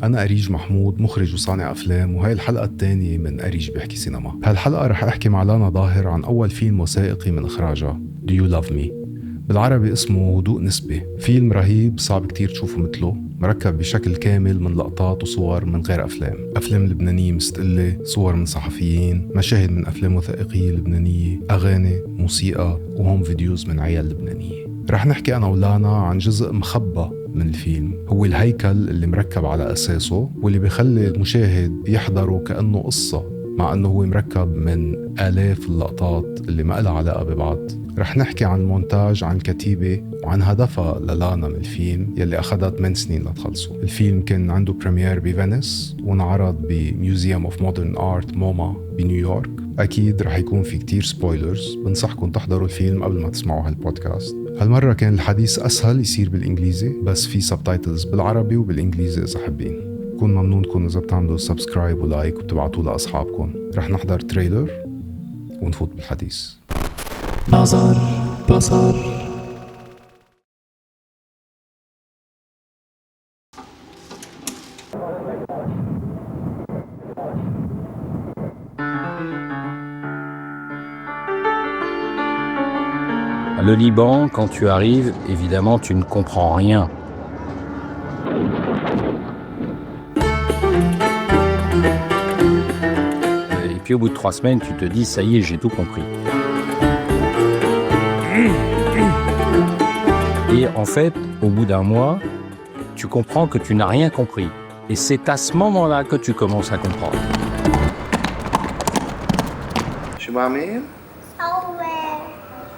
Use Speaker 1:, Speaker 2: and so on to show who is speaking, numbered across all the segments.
Speaker 1: أنا أريج محمود، مخرج وصانع أفلام، وهي الحلقة الثانية من أريج بيحكي سينما. هالحلقة رح أحكي مع لانا ظاهر عن أول فيلم وثائقي من إخراجها، Do You Love Me؟ بالعربي اسمه هدوء نسبي. فيلم رهيب صعب كتير تشوفوا مثله، مركب بشكل كامل من لقطات وصور من غير أفلام لبنانية مستقلة، صور من صحفيين، مشاهد من أفلام وثائقية لبنانية، أغاني، موسيقى، وهوم فيديوز من عيال لبنانية. رح نحكي أنا ولانا عن جزء مخبى من الفيلم، هو الهيكل اللي مركب على أساسه واللي بيخلي المشاهد يحضره كأنه قصة، مع أنه هو مركب من آلاف اللقطات اللي ما لها علاقة ببعض. رح نحكي عن المونتاج، عن الكتيبة، وعن هدفها للانا من الفيلم يلي أخذت 8 سنين لتخلصه. الفيلم كان عنده بريمير بفينيس وانعرض بميوزيوم اوف مودرن آرت موما بنيويورك. أكيد رح يكون في كتير سبويلرز، بنصحكم تحضروا الفيلم قبل ما تسمعوا هالبودكاست. هالمرة كان الحديث أسهل يصير بالإنجليزي، بس في سبتايتلز بالعربي وبالإنجليزي إذا حابين. كون ممنونكم إذا بتعملوا سبسكرايب ولايك وبتبعتوا لأصحابكم. رح نحضر تريلر ونفوت بالحديث. بصر
Speaker 2: Le Liban, quand tu arrives, évidemment, tu ne comprends rien. Et puis au bout de 3 semaines, tu te dis, ça y est, j'ai tout compris. Et en fait, au bout d'un mois, tu comprends que tu n'as rien compris. Et c'est à ce moment-là que tu commences à comprendre.
Speaker 3: شو بعمل؟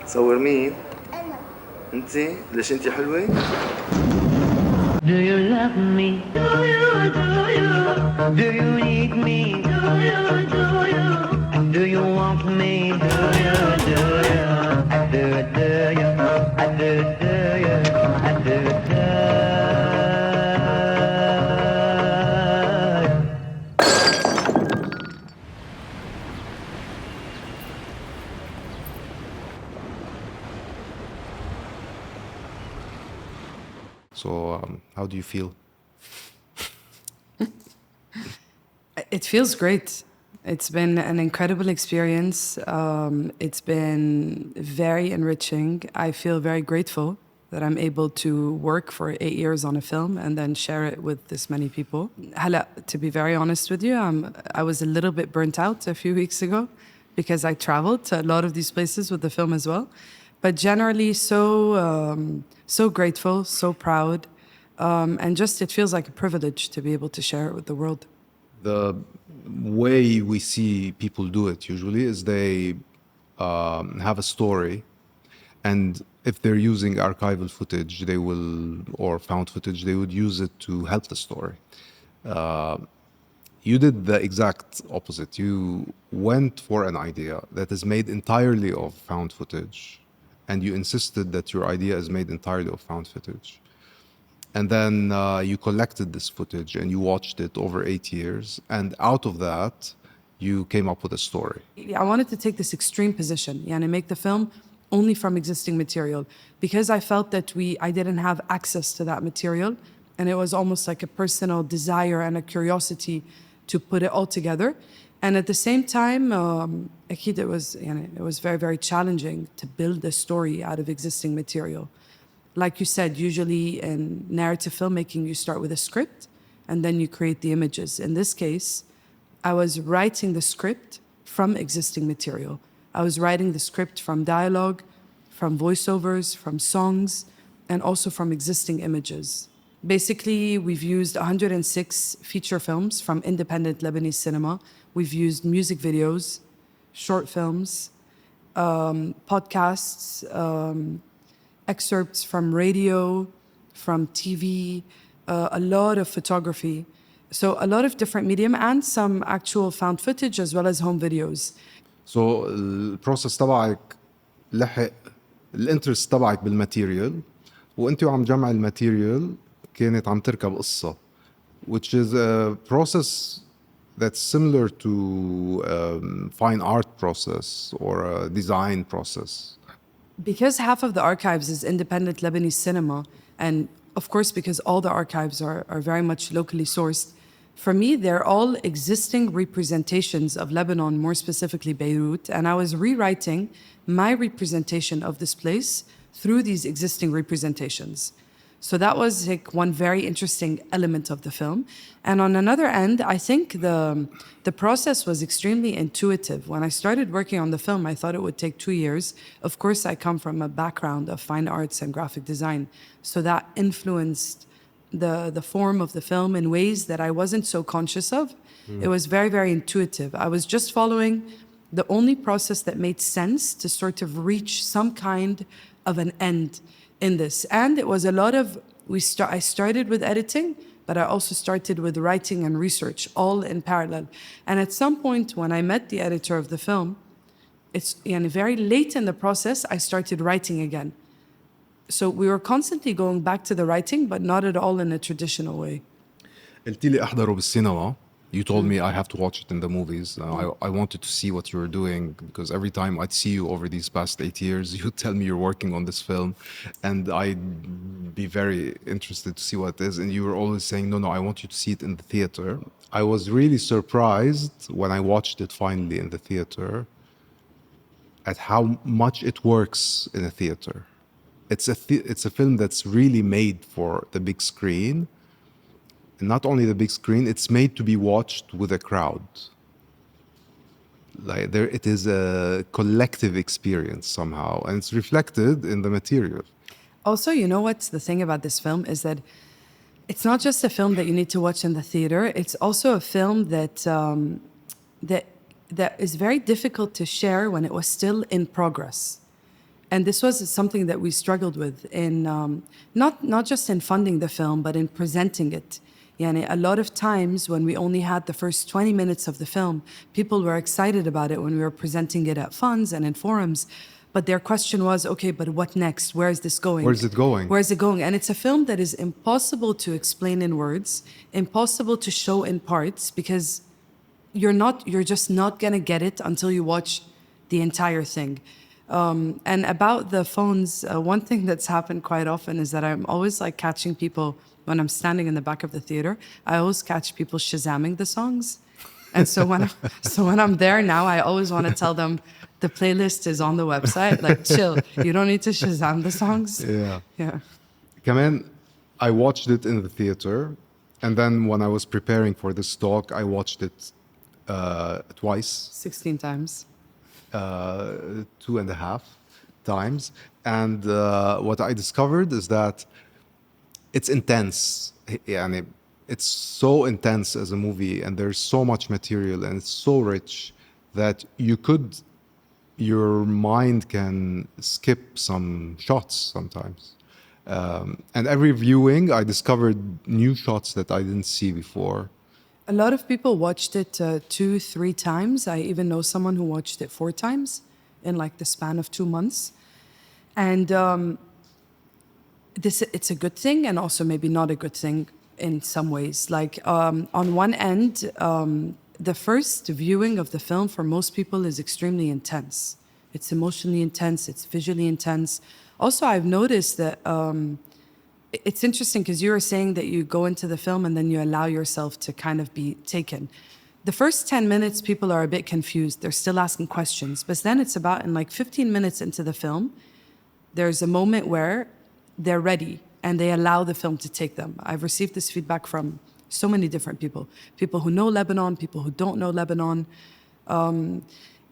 Speaker 3: صور مين؟ أنا. أنتي؟ ليش أنتي حلوة؟ Do you love me? Do you need me? Do you want me?
Speaker 1: So, how do you feel?
Speaker 4: It feels great. It's been an incredible experience. It's been very enriching. I feel very grateful that I'm able to work for 8 years on a film and then share it with this many people. Hala, to be very honest with you, I was a little bit burnt out a few weeks ago because I traveled to a lot of these places with the film as well. But generally so grateful, so proud. And just it feels like a privilege to be able to share it with the world.
Speaker 1: The way we see people do it usually is they have a story, and if they're using archival footage, or found footage, they would use it to help the story. You did the exact opposite. You went for an idea that is made entirely of found footage, and you insisted that your idea is made entirely of found footage. And then you collected this footage and you watched it over 8 years. And out of that, you came up with a story.
Speaker 4: I wanted to take this extreme position, make the film only from existing material, because I felt that I didn't have access to that material. And it was almost like a personal desire and a curiosity to put it all together. And at the same time, it was very, very challenging to build a story out of existing material. Like you said, usually in narrative filmmaking, you start with a script and then you create the images. In this case, I was writing the script from existing material. I was writing the script from dialogue, from voiceovers, from songs, and also from existing images. Basically, we've used 106 feature films from independent Lebanese cinema. We've used music videos, short films, podcasts, excerpts from radio, from TV, a lot of photography. So a lot of different medium and some actual found footage as well as home videos.
Speaker 1: So البروسس تبعك لحق الانترست تبعك بالماتيريال، وانت عم جمع الماتيريال كانت عم تركب قصة, which is a process that's similar to fine art process or a design process.
Speaker 4: Because half of the archives is independent Lebanese cinema and of course, because all the archives are very much locally sourced, for me, they're all existing representations of Lebanon, more specifically Beirut. And I was rewriting my representation of this place through these existing representations. So that was like one very interesting element of the film. And on another end, I think the process was extremely intuitive. When I started working on the film, I thought it would take 2 years. Of course, I come from a background of fine arts and graphic design. So that influenced the form of the film in ways that I wasn't so conscious of. It was very, very intuitive. I was just following the only process that made sense to sort of reach some kind of an end in this. And it was a lot of, I started with editing, but I also started with writing and research, all in parallel. And at some point when I met the editor of the film, it's very late in the process, I started writing again. So we were constantly going back to the writing, but not at all in a traditional way.
Speaker 1: قلتي لي احضره بالسينما. You told me I have to watch it in the movies. I wanted to see what you were doing because every time I'd see you over these past 8 years, you'd tell me you're working on this film and I'd be very interested to see what it is. And you were always saying, no, I want you to see it in the theater. I was really surprised when I watched it finally in the theater at how much it works in a theater. It's a film that's really made for the big screen. And not only the big screen, it's made to be watched with a crowd. Like it is a collective experience somehow, and it's reflected in the material.
Speaker 4: Also, you know what's the thing about this film is that it's not just a film that you need to watch in the theater. It's also a film that is very difficult to share when it was still in progress. And this was something that we struggled with in not just in funding the film, but in presenting it. A lot of times when we only had the first 20 minutes of the film, people were excited about it when we were presenting it at funds and in forums. But their question was, okay, but what next? Where is this going?
Speaker 1: Where's it going?
Speaker 4: Where's it going? And it's a film that is impossible to explain in words, impossible to show in parts, because you're just not going to get it until you watch the entire thing. And about the phones, one thing that's happened quite often is that I'm always like catching people when I'm standing in the back of the theater. I always catch people Shazamming the songs. And so when I'm there now, I always want to tell them the playlist is on the website. Like, chill. You don't need to Shazam the songs. Yeah.
Speaker 1: Kaman, I watched it in the theater. And then when I was preparing for this talk, I watched it twice.
Speaker 4: 16 times.
Speaker 1: 2.5 times. And what I discovered is that it's intense. It's so intense as a movie, and there's so much material, and it's so rich that your mind can skip some shots sometimes. And every viewing, I discovered new shots that I didn't see before.
Speaker 4: A lot of people watched it 2-3 times. I even know someone who watched it 4 times in like the span of 2 months. And it's a good thing and also maybe not a good thing in some ways. Like on one end, the first viewing of the film for most people is extremely intense. It's emotionally intense, it's visually intense. Also, I've noticed that it's interesting because you were saying that you go into the film and then you allow yourself to kind of be taken. The first 10 minutes, people are a bit confused. They're still asking questions. But then it's about in like 15 minutes into the film, there's a moment where they're ready and they allow the film to take them. I've received this feedback from so many different people. People who know Lebanon, people who don't know Lebanon.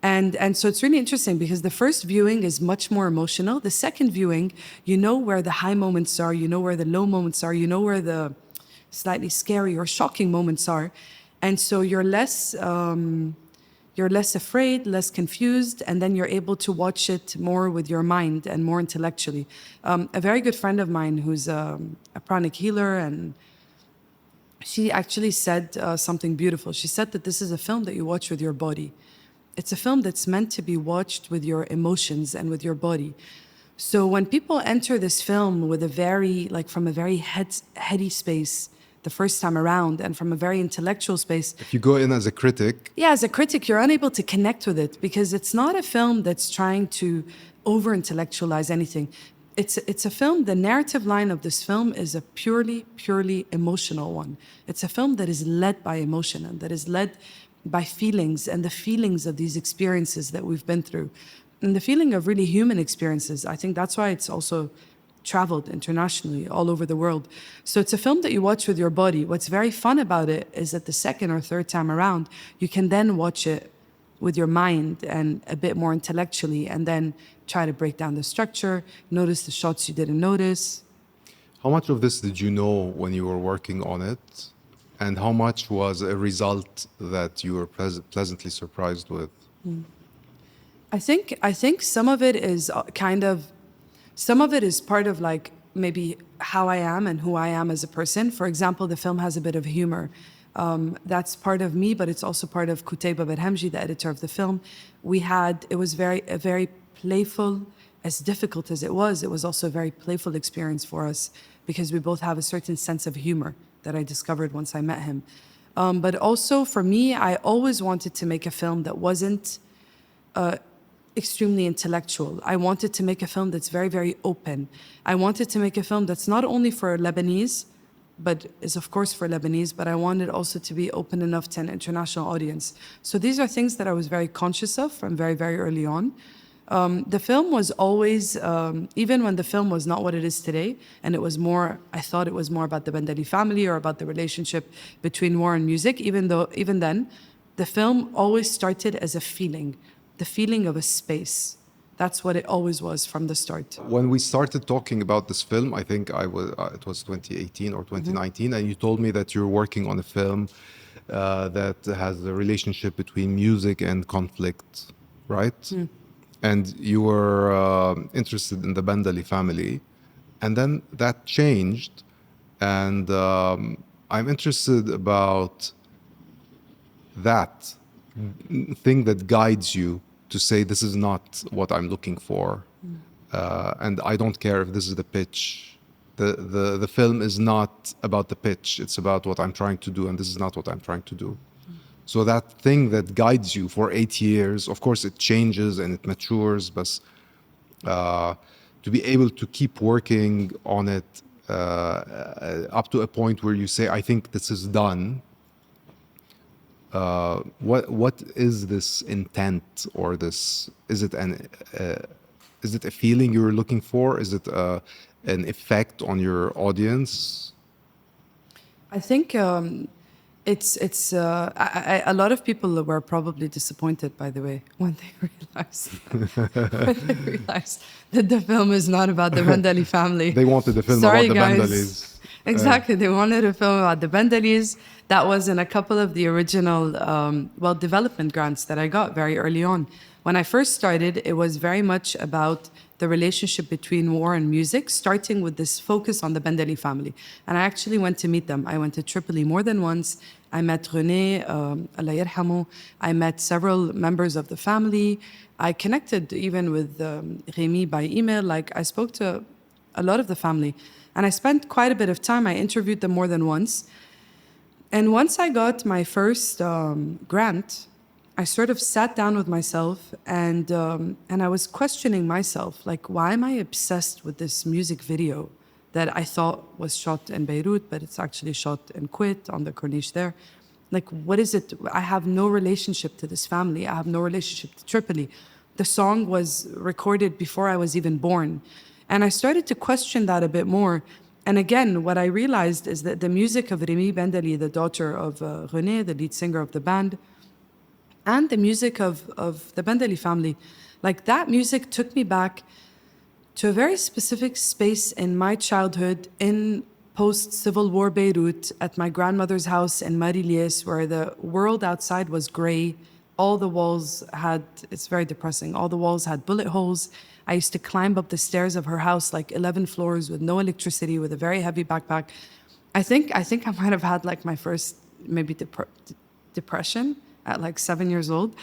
Speaker 4: And so it's really interesting because the first viewing is much more emotional. The second viewing, you know where the high moments are, you know where the low moments are, you know where the slightly scary or shocking moments are. And so you're less afraid, less confused, and then you're able to watch it more with your mind and more intellectually. A very good friend of mine who's a pranic healer, and she actually said something beautiful. She said that this is a film that you watch with your body. It's a film that's meant to be watched with your emotions and with your body. So when people enter this film with from a very heady space the first time around and from a very intellectual space.
Speaker 1: If you go in as a critic.
Speaker 4: Yeah, as a critic, you're unable to connect with it because it's not a film that's trying to over-intellectualize anything. it's a film, the narrative line of this film is a purely emotional one. It's a film that is led by emotion and that is led by feelings and the feelings of these experiences that we've been through. And the feeling of really human experiences. I think that's why it's also traveled internationally all over the world. So it's a film that you watch with your body. What's very fun about it is that the second or third time around, you can then watch it with your mind and a bit more intellectually, and then try to break down the structure, notice the shots you didn't notice.
Speaker 1: How much of this did you know when you were working on it? And how much was a result that you were pleasantly surprised with?
Speaker 4: I think some of it is some of it is part of like maybe how I am and who I am as a person. For example, the film has a bit of humor. That's part of me, but it's also part of Qutayba Berhamji, the editor of the film. It was a very playful, as difficult as it was also a very playful experience for us because we both have a certain sense of humor that I discovered once I met him. But also for me, I always wanted to make a film that wasn't extremely intellectual. I wanted to make a film that's very, very open. I wanted to make a film that's not only for Lebanese, but is of course for Lebanese, but I wanted also to be open enough to an international audience. So these are things that I was very conscious of from very, very early on. The film was always, even when the film was not what it is today, and it was more, I thought it was more about the Bendali family or about the relationship between war and music, even then, the film always started as a feeling, the feeling of a space. That's what it always was from the start.
Speaker 1: When we started talking about this film, I think it was 2018 or 2019, and you told me that you're working on a film that has a relationship between music and conflict, right? And you were interested in the Bendali family, and then that changed, and I'm interested about that thing that guides you to say this is not what I'm looking for, and I don't care if this is the pitch. The film is not about the pitch, it's about what I'm trying to do, and this is not what I'm trying to do. So that thing that guides you for 8 years, of course it changes and it matures, but to be able to keep working on it up to a point where you say, I think this is done. What is this intent, or this? Is it a feeling you're looking for? Is it an effect on your audience?
Speaker 4: I think a lot of people were probably disappointed, by the way, when they realized that the film is not about the Bendali family.
Speaker 1: They wanted a film about the Bendalis.
Speaker 4: Exactly, they wanted a film about the Bendalis. That was in a couple of the original, development grants that I got very early on. When I first started, it was very much about the relationship between war and music, starting with this focus on the Bendali family. And I actually went to meet them. I went to Tripoli more than once. I met René, Allah yarhamu. I met several members of the family. I connected even with Remy by email. Like, I spoke to a lot of the family. And I spent quite a bit of time. I interviewed them more than once. And once I got my first grant, I sort of sat down with myself and I was questioning myself, like, why am I obsessed with this music video that I thought was shot in Beirut, but it's actually shot in Kuwait on the Corniche there? Like, what is it? I have no relationship to this family. I have no relationship to Tripoli. The song was recorded before I was even born. And I started to question that a bit more. And again, what I realized is that the music of Remy Bendali, the daughter of René, the lead singer of the band, and the music of the Bendali family, like, that music took me back to a very specific space in my childhood in post-Civil War Beirut at my grandmother's house in Marilies, where the world outside was gray. All the walls had, it's very depressing, all the walls had bullet holes. I used to climb up the stairs of her house, like 11 floors with no electricity, with a very heavy backpack. I think I might have had like my first maybe depression at like 7 years old.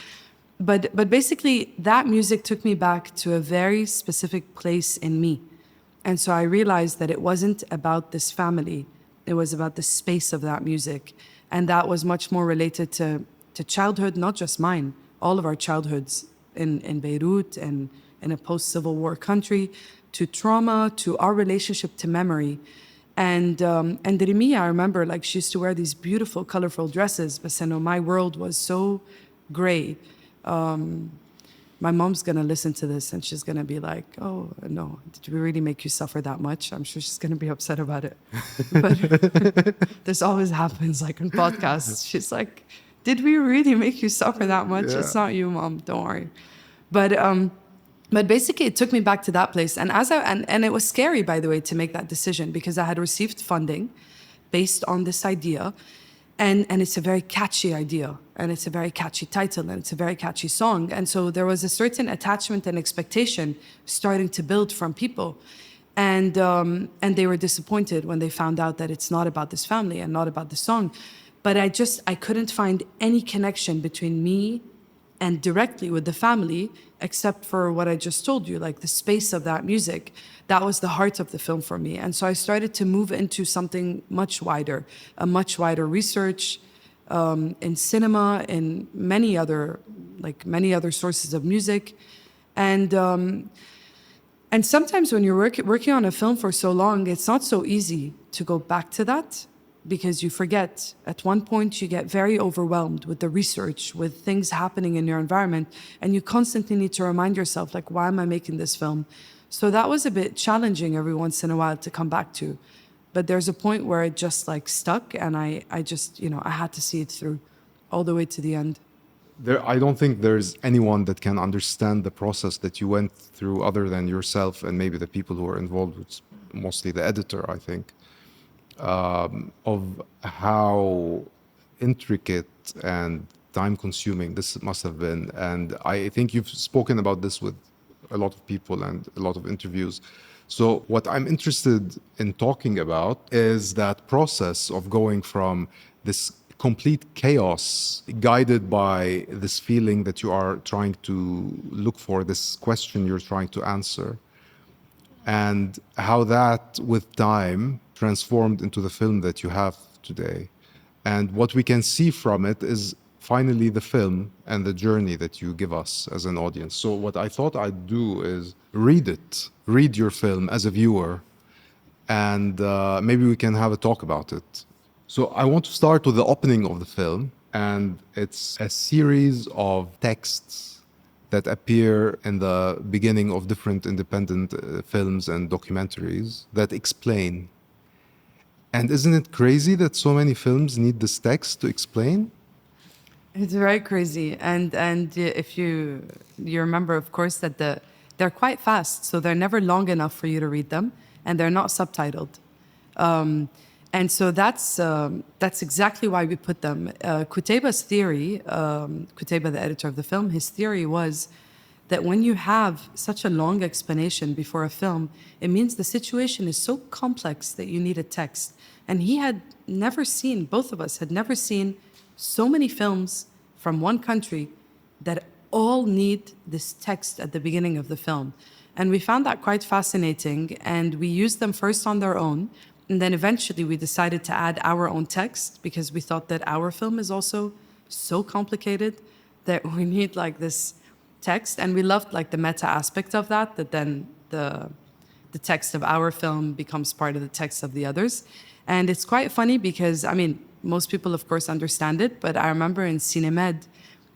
Speaker 4: But basically that music took me back to a very specific place in me. And so I realized that it wasn't about this family. It was about the space of that music. And that was much more related to childhood, not just mine, all of our childhoods in Beirut and in a post-Civil War country, to trauma, to our relationship to memory. And Rimi, I remember, like, she used to wear these beautiful, colorful dresses, but my world was so gray. My mom's gonna listen to this and she's gonna be like, "Oh no, did we really make you suffer that much?" I'm sure she's gonna be upset about it. But this always happens, like in podcasts. She's like, "Did we really make you suffer that much?"
Speaker 1: Yeah.
Speaker 4: It's not you, Mom. Don't worry. But basically, it took me back to that place, and and it was scary, by the way, to make that decision, because I had received funding based on this idea. And it's a very catchy idea, and it's a very catchy title, and it's a very catchy song. And so there was a certain attachment and expectation starting to build from people. And they were disappointed when they found out that it's not about this family and not about the song. But I couldn't find any connection between me and directly with the family, except for what I just told you, like the space of that music. That was the heart of the film for me. And so I started to move into something much wider, a much wider research in cinema, in many other sources of music. And sometimes when you're working on a film for so long, it's not so easy to go back to that, because you forget. At one point, you get very overwhelmed with the research, with things happening in your environment, and you constantly need to remind yourself, like, why am I making this film? So that was a bit challenging every once in a while to come back to. But there's a point where it just like stuck, and I just, I had to see it through all the way to the end.
Speaker 1: I don't think there's anyone that can understand the process that you went through other than yourself and maybe the people who were involved, which mostly the editor, I think, of how intricate and time-consuming this must have been. And I think you've spoken about this with a lot of people and a lot of interviews. So what I'm interested in talking about is that process of going from this complete chaos, guided by this feeling that you are trying to look for, this question you're trying to answer, and how that with time transformed into the film that you have today. And what we can see from it is finally the film and the journey that you give us as an audience. So what I thought I'd do is read your film as a viewer, and maybe we can have a talk about it. So I want to start with the opening of the film, and it's a series of texts that appear in the beginning of different independent films and documentaries that explain. And isn't it crazy that so many films need this text to explain?
Speaker 4: It's very crazy, and if you remember, of course, that they're quite fast, so they're never long enough for you to read them, and they're not subtitled, and so that's exactly why we put them. Qutayba's theory, Qutayba, the editor of the film, his theory was that when you have such a long explanation before a film, it means the situation is so complex that you need a text. And he had never seen, both of us had never seen so many films from one country that all need this text at the beginning of the film. And we found that quite fascinating, and we used them first on their own, and then eventually we decided to add our own text, because we thought that our film is also so complicated that we need like this text. And we loved like the meta aspect of that then the text of our film becomes part of the text of the others. And it's quite funny because, I mean, most people, of course, understand it, but I remember in Cinemed,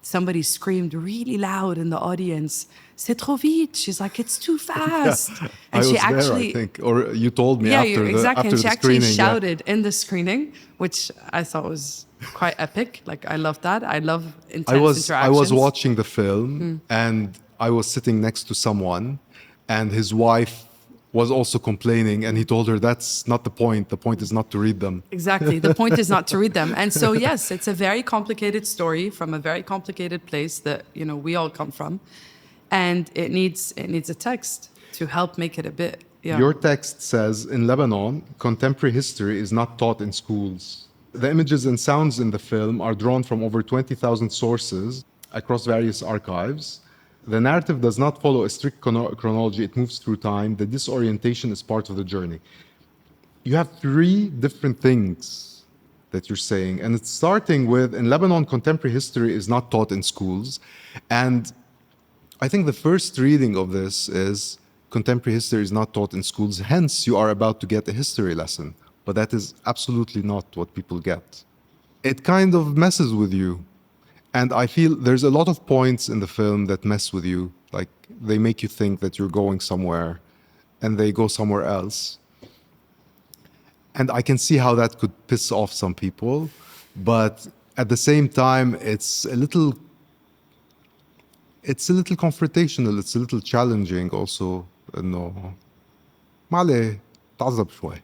Speaker 4: somebody screamed really loud in the audience, "C'est trop vite." She's like, "It's too fast."
Speaker 1: Yeah,
Speaker 4: and
Speaker 1: I
Speaker 4: she
Speaker 1: was
Speaker 4: actually,
Speaker 1: there, I think, or you told me
Speaker 4: yeah,
Speaker 1: after
Speaker 4: exactly.
Speaker 1: the
Speaker 4: And she
Speaker 1: screening.
Speaker 4: actually shouted in the screening, which I thought was quite epic. Like, I love that. I love intense interactions.
Speaker 1: I was watching the film, and I was sitting next to someone, and his wife was also complaining, and he told her that's not the point. The point is not to read them.
Speaker 4: Exactly. The point is not to read them. And so, yes, it's a very complicated story from a very complicated place that, we all come from. And it needs a text to help make it a bit. Yeah.
Speaker 1: Your text says, in Lebanon, contemporary history is not taught in schools. The images and sounds in the film are drawn from over 20,000 sources across various archives. The narrative does not follow a strict chronology. It moves through time. The disorientation is part of the journey. You have three different things that you're saying, and it's starting with, in Lebanon, contemporary history is not taught in schools. And I think the first reading of this is, contemporary history is not taught in schools, hence you are about to get a history lesson. But that is absolutely not what people get. It kind of messes with you. And I feel there's a lot of points in the film that mess with you. Like, they make you think that you're going somewhere and they go somewhere else. And I can see how that could piss off some people. But at the same time, it's a little confrontational. It's a little challenging also. No. معلي تعذب شوي.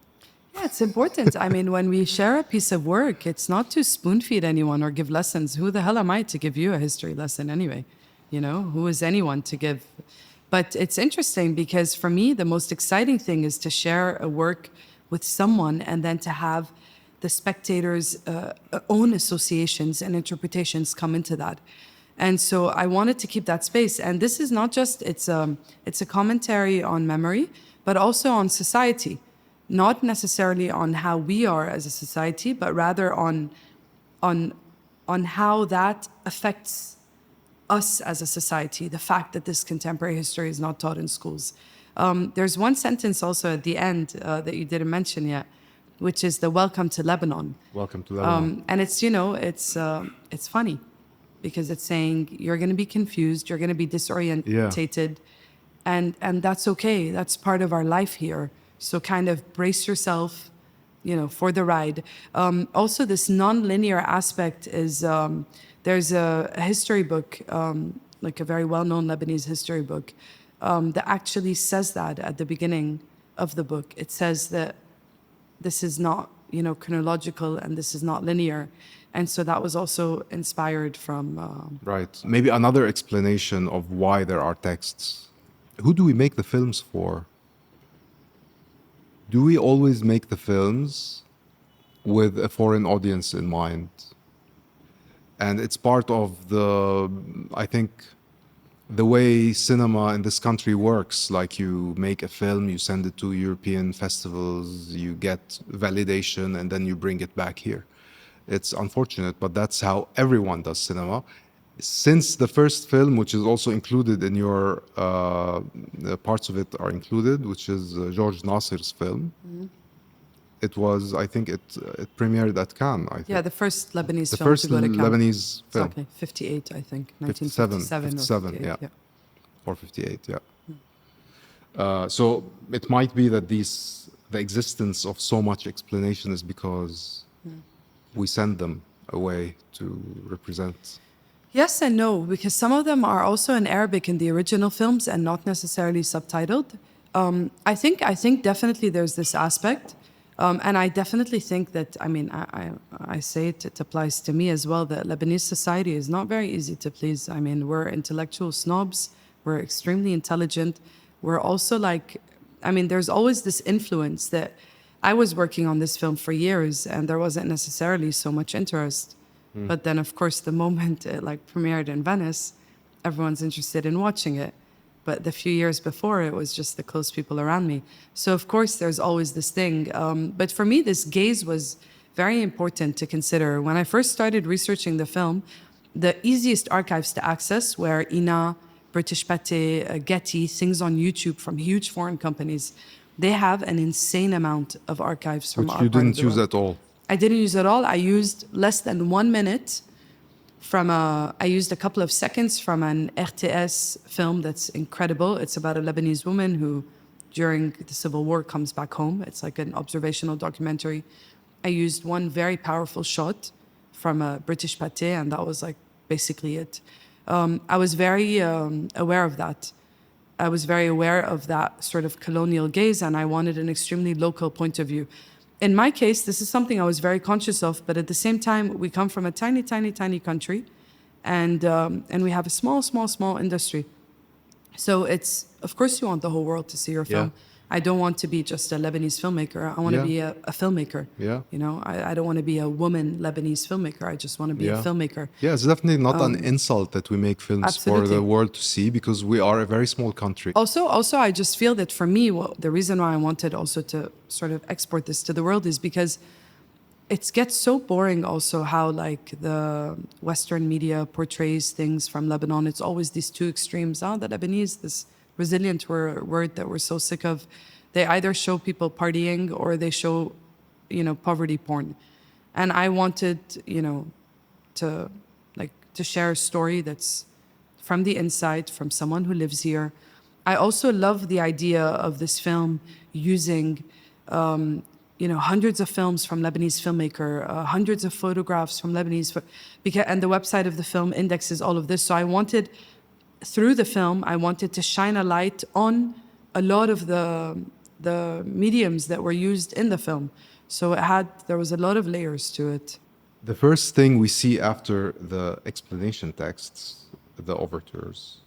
Speaker 4: Yeah, it's important. I mean, when we share a piece of work, it's not to spoon feed anyone or give lessons. Who the hell am I to give you a history lesson anyway? You know, who is anyone to give? But it's interesting because for me, the most exciting thing is to share a work with someone and then to have the spectators' own associations and interpretations come into that. And so I wanted to keep that space. And this is not just, it's a commentary on memory, but also on society. Not necessarily on how we are as a society, but rather on how that affects us as a society, the fact that this contemporary history is not taught in schools. There's one sentence also at the end that you didn't mention yet, which is the welcome to Lebanon.
Speaker 1: Welcome to Lebanon.
Speaker 4: And it's, you know, it's funny because it's saying you're going to be confused, you're going to be disorientated, and that's okay. That's part of our life here. So kind of brace yourself, you know, for the ride. Also, this non-linear aspect is, there's a history book, like a very well-known Lebanese history book, that actually says that at the beginning of the book. It says that this is not, you know, chronological and this is not linear. And so that was also inspired from...
Speaker 1: Right. Maybe another explanation of why there are texts. Who do we make the films for? Do we always make the films with a foreign audience in mind? And it's part of the, I think, the way cinema in this country works. Like, you make a film, you send it to European festivals, you get validation, and then you bring it back here. It's unfortunate, but that's how everyone does cinema. Since the first film, which is also included in your, parts of it are included, which is George Nasser's film. Mm-hmm. It was, I think it premiered at Cannes, I think.
Speaker 4: Yeah, the first Lebanese
Speaker 1: the
Speaker 4: film
Speaker 1: first
Speaker 4: to go to Cannes.
Speaker 1: Lebanese film.
Speaker 4: Exactly, 58, I think.
Speaker 1: 1957
Speaker 4: or 58,
Speaker 1: yeah. Or 58, yeah. So it might be that the existence of so much explanation is because we send them away to represent.
Speaker 4: Yes and no, because some of them are also in Arabic in the original films and not necessarily subtitled. I think definitely there's this aspect. And I definitely think that, I mean, I say it applies to me as well, that Lebanese society is not very easy to please. I mean, we're intellectual snobs, we're extremely intelligent. We're also like, I mean, there's always this influence that I was working on this film for years and there wasn't necessarily so much interest. But then, of course, the moment it like premiered in Venice, everyone's interested in watching it. But the few years before, it was just the close people around me. So, of course, there's always this thing. But for me, this gaze was very important to consider. When I first started researching the film, the easiest archives to access were INA, British Pate, Getty, things on YouTube from huge foreign companies. They have an insane amount of archives from our
Speaker 1: Which you
Speaker 4: part of
Speaker 1: didn't
Speaker 4: the
Speaker 1: use
Speaker 4: world.
Speaker 1: at all.
Speaker 4: I didn't use it all. I used less than 1 minute from I used a couple of seconds from an RTS film that's incredible. It's about a Lebanese woman who, during the Civil War, comes back home. It's like an observational documentary. I used one very powerful shot from a British Pate, and that was like basically it. I was very aware of that. I was very aware of that sort of colonial gaze, and I wanted an extremely local point of view. In my case, this is something I was very conscious of, but at the same time, we come from a tiny, tiny, tiny country, and we have a small, small, small industry. So it's, of course, you want the whole world to see your film.
Speaker 1: Yeah.
Speaker 4: I don't want to be just a Lebanese filmmaker. I want to be a filmmaker.
Speaker 1: Yeah.
Speaker 4: You know, I don't want to be a woman Lebanese filmmaker. I just want to be a filmmaker.
Speaker 1: Yeah, it's definitely not an insult that we make films
Speaker 4: absolutely.
Speaker 1: for the world to see, because we are a very small country.
Speaker 4: Also, I just feel that for me, the reason why I wanted also to sort of export this to the world is because it gets so boring also how like the Western media portrays things from Lebanon. It's always these two extremes. The Lebanese, this resilient word that we're so sick of. They either show people partying or they show, poverty porn. And I wanted, to share a story that's from the inside, from someone who lives here. I also love the idea of this film using, hundreds of films from Lebanese filmmaker, hundreds of photographs from Lebanese, and the website of the film indexes all of this. So through the film, I wanted to shine a light on a lot of the mediums that were used in the film. So there was a lot of layers to it.
Speaker 1: The first thing we see after the explanation texts, the overtures,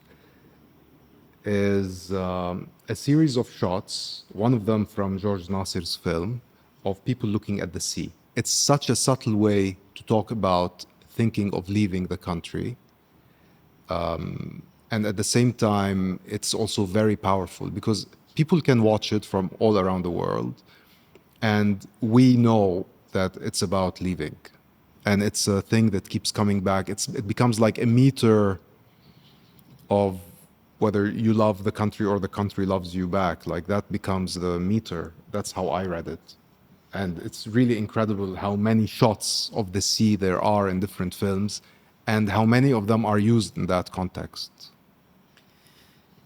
Speaker 1: is a series of shots, one of them from George Nasser's film, of people looking at the sea. It's such a subtle way to talk about thinking of leaving the country. And at the same time, it's also very powerful because people can watch it from all around the world. And we know that it's about leaving. And it's a thing that keeps coming back. It becomes like a meter of whether you love the country or the country loves you back. Like that becomes the meter. That's how I read it. And it's really incredible how many shots of the sea there are in different films and how many of them are used in that context.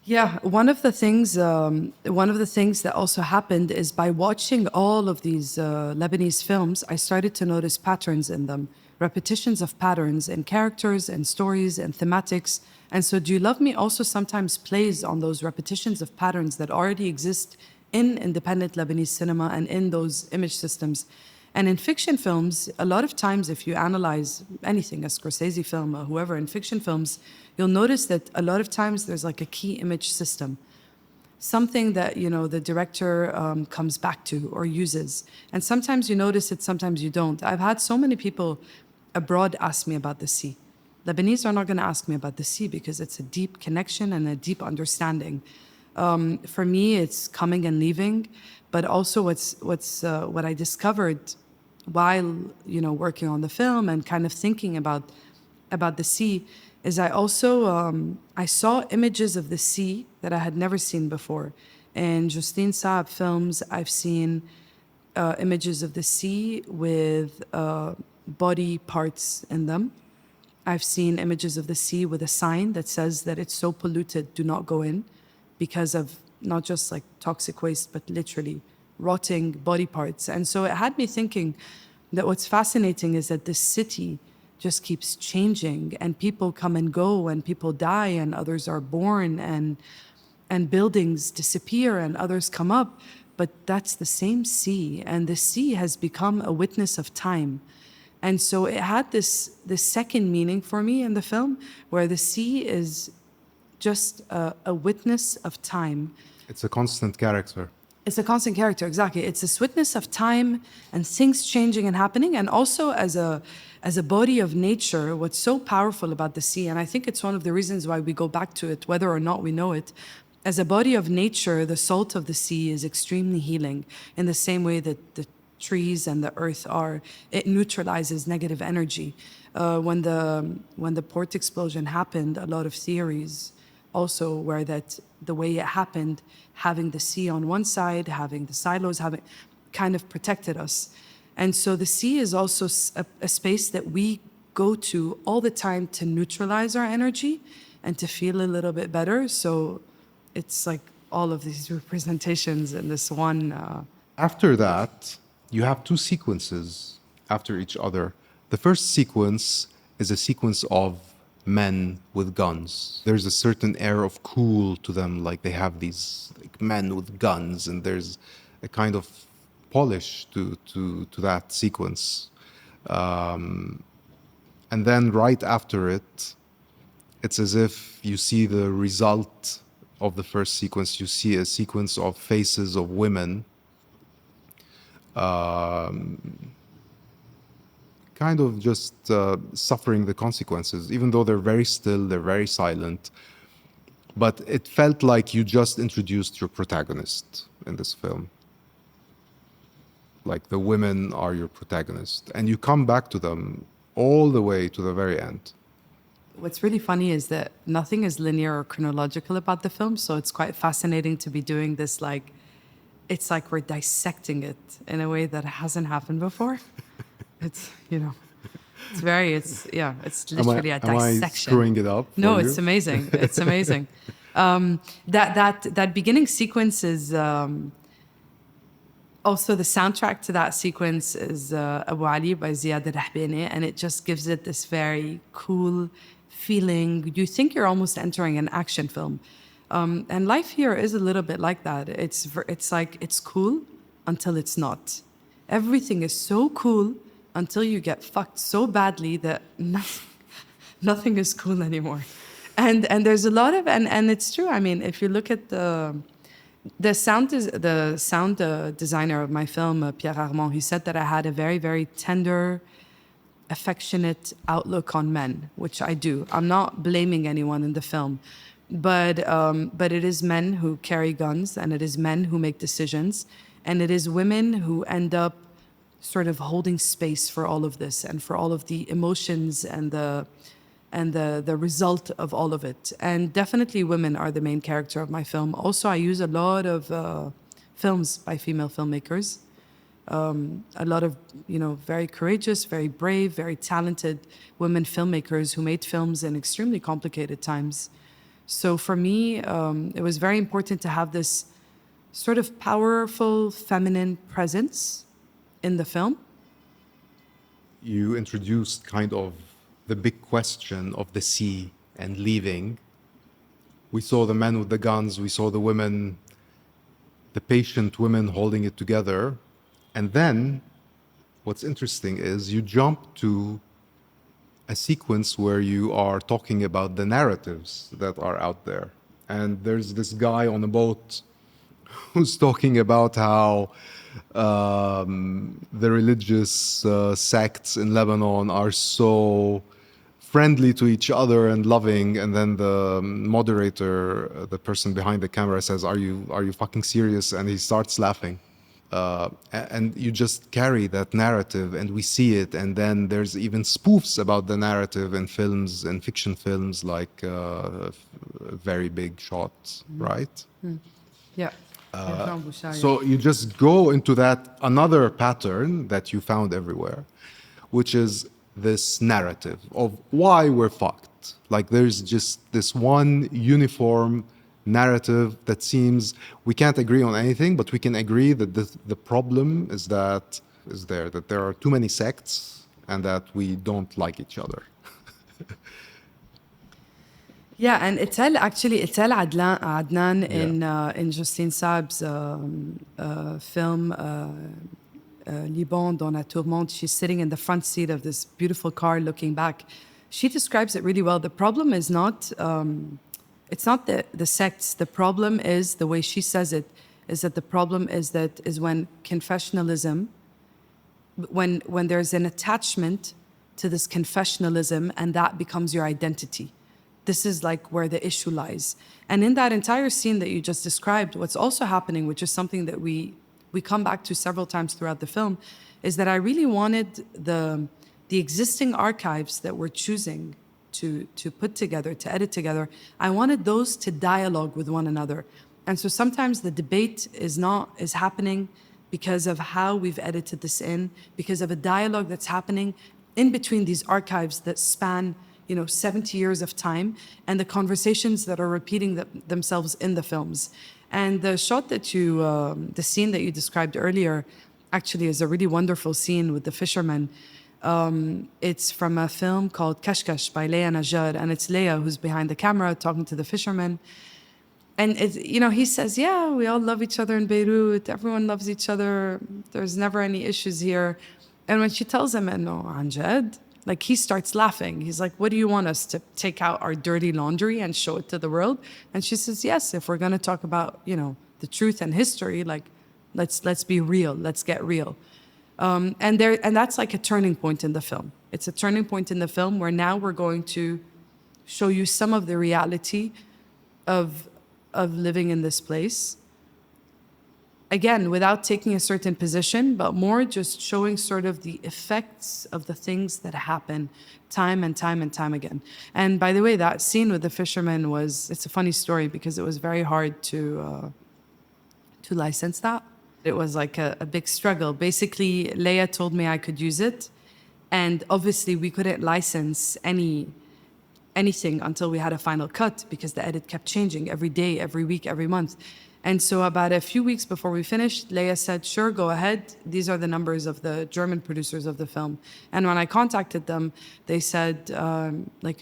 Speaker 4: Yeah, one of the things that also happened is by watching all of these Lebanese films, I started to notice patterns in them, repetitions of patterns in characters and stories and thematics. And so Do You Love Me also sometimes plays on those repetitions of patterns that already exist in independent Lebanese cinema and in those image systems. And in fiction films, a lot of times if you analyze anything, a Scorsese film or whoever in fiction films, you'll notice that a lot of times there's like a key image system, something that, the director comes back to or uses. And sometimes you notice it, sometimes you don't. I've had so many people abroad ask me about the sea. Lebanese are not going to ask me about the sea because it's a deep connection and a deep understanding. For me, it's coming and leaving, but also what I discovered while working on the film and kind of thinking about the sea is I also I saw images of the sea that I had never seen before. In Justine Saab films, I've seen images of the sea with body parts in them. I've seen images of the sea with a sign that says that it's so polluted, do not go in, because of not just like toxic waste, but literally rotting body parts. And so it had me thinking that what's fascinating is that this city just keeps changing and people come and go and people die and others are born and buildings disappear and others come up. But that's the same sea, and the sea has become a witness of time. And so it had this second meaning for me in the film, where the sea is just a witness of time.
Speaker 1: It's a constant character.
Speaker 4: It's a constant character, exactly. It's this witness of time and things changing and happening, and also as a body of nature, what's so powerful about the sea, and I think it's one of the reasons why we go back to it, whether or not we know it, as a body of nature, the salt of the sea is extremely healing in the same way that the trees and the earth are. It neutralizes negative energy. When the port explosion happened, a lot of theories also were that the way it happened, having the sea on one side, having the silos, kind of protected us. And so the sea is also a space that we go to all the time to neutralize our energy and to feel a little bit better. So it's like all of these representations in this one.
Speaker 1: After that, you have two sequences after each other. The first sequence is a sequence of men with guns. There's a certain air of cool to them, like they have these like men with guns, and there's a kind of polish to that sequence. And then right after it, it's as if you see the result of the first sequence. You see a sequence of faces of women kind of just suffering the consequences, even though they're very still, they're very silent. But it felt like you just introduced your protagonist in this film. Like the women are your protagonist, and you come back to them all the way to the very end.
Speaker 4: what's really funny is that nothing is linear or chronological about the film. So it's quite fascinating to be doing this. Like, it's like we're dissecting it in a way that hasn't happened before. It's, it's literally a dissection.
Speaker 1: Am I screwing it up?
Speaker 4: No,
Speaker 1: for
Speaker 4: it's
Speaker 1: you?
Speaker 4: amazing. It's amazing. That beginning sequence is also the soundtrack to that sequence is Abu Ali by Ziad al-Rahbani, and it just gives it this very cool feeling. You think you're almost entering an action film. And life here is a little bit like that. It's like it's cool until it's not. Everything is so cool until you get fucked so badly that nothing is cool anymore. And there's a lot of and it's true. I mean, if you look at the sound designer of my film, Pierre Armand, he said that I had a very, very tender, affectionate outlook on men, which I do. I'm not blaming anyone in the film, but it is men who carry guns, and it is men who make decisions, and it is women who end up sort of holding space for all of this and for all of the emotions and the result of all of it. And definitely women are the main character of my film. Also, I use a lot of films by female filmmakers. A lot of, very courageous, very brave, very talented women filmmakers who made films in extremely complicated times. So for me, it was very important to have this sort of powerful feminine presence in the film.
Speaker 1: You introduced kind of the big question of the sea and leaving. We saw the men with the guns, we saw the women, the patient women holding it together. And then what's interesting is you jump to a sequence where you are talking about the narratives that are out there. And there's this guy on a boat who's talking about how the religious sects in Lebanon are so friendly to each other and loving, and then the moderator, the person behind the camera, says, "Are you fucking serious?" And he starts laughing. And you just carry that narrative, and we see it. And then there's even spoofs about the narrative in films and fiction films, like Very Big Shots, right?
Speaker 4: Yeah.
Speaker 1: So you just go into that another pattern that you found everywhere, which is this narrative of why we're fucked. Like there's just this one uniform narrative that seems we can't agree on anything, but we can agree that the problem is that there are too many sects and that we don't like each other.
Speaker 4: Yeah, and Etel Adnan in Justine Saab's film Liban dans la tourmente, she's sitting in the front seat of this beautiful car looking back. She describes it really well. The problem is not, it's not the sects. The problem is, the way she says it, is that the problem is when confessionalism, when there's an attachment to this confessionalism and that becomes your identity. This is like where the issue lies. And in that entire scene that you just described, what's also happening, which is something that we come back to several times throughout the film, is that I really wanted the existing archives that we're choosing to put together, to edit together, I wanted those to dialogue with one another. And so sometimes the debate is happening because of how we've edited this in, because of a dialogue that's happening in between these archives that span 70 years of time, and the conversations that are repeating themselves in the films. And the shot that the scene that you described earlier, actually is a really wonderful scene with the fishermen. It's from a film called Kashkash by Lana Daher, and it's Leia who's behind the camera talking to the fishermen. And he says, yeah, we all love each other in Beirut. Everyone loves each other. There's never any issues here. And when she tells him, no, Anjad, like he starts laughing. He's like, what do you want us to take out our dirty laundry and show it to the world? And she says, yes, if we're going to talk about, the truth and history, like let's be real. Let's get real. And that's like a turning point in the film. It's a turning point in the film where now we're going to show you some of the reality of living in this place. again, without taking a certain position, but more just showing sort of the effects of the things that happen time and time and time again. And by the way, that scene with the fisherman it's a funny story because it was very hard to license that. It was like a big struggle. Basically, Leia told me I could use it. And obviously we couldn't license anything until we had a final cut because the edit kept changing every day, every week, every month. And so about a few weeks before we finished, Leia said, sure, go ahead. These are the numbers of the German producers of the film. And when I contacted them, they said,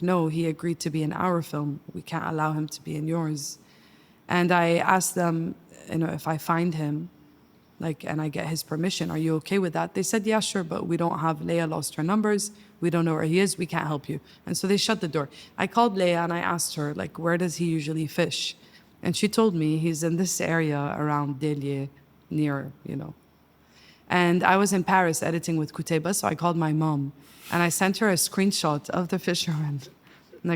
Speaker 4: no, he agreed to be in our film. We can't allow him to be in yours. And I asked them, if I find him, and I get his permission, are you okay with that? They said, yeah, sure, but we don't have, Leia lost her numbers. We don't know where he is. We can't help you. And so they shut the door. I called Leia and I asked her, where does he usually fish? And she told me he's in this area around Delia, near. And I was in Paris editing with Kuteba, so I called my mom and I sent her a screenshot of the fisherman,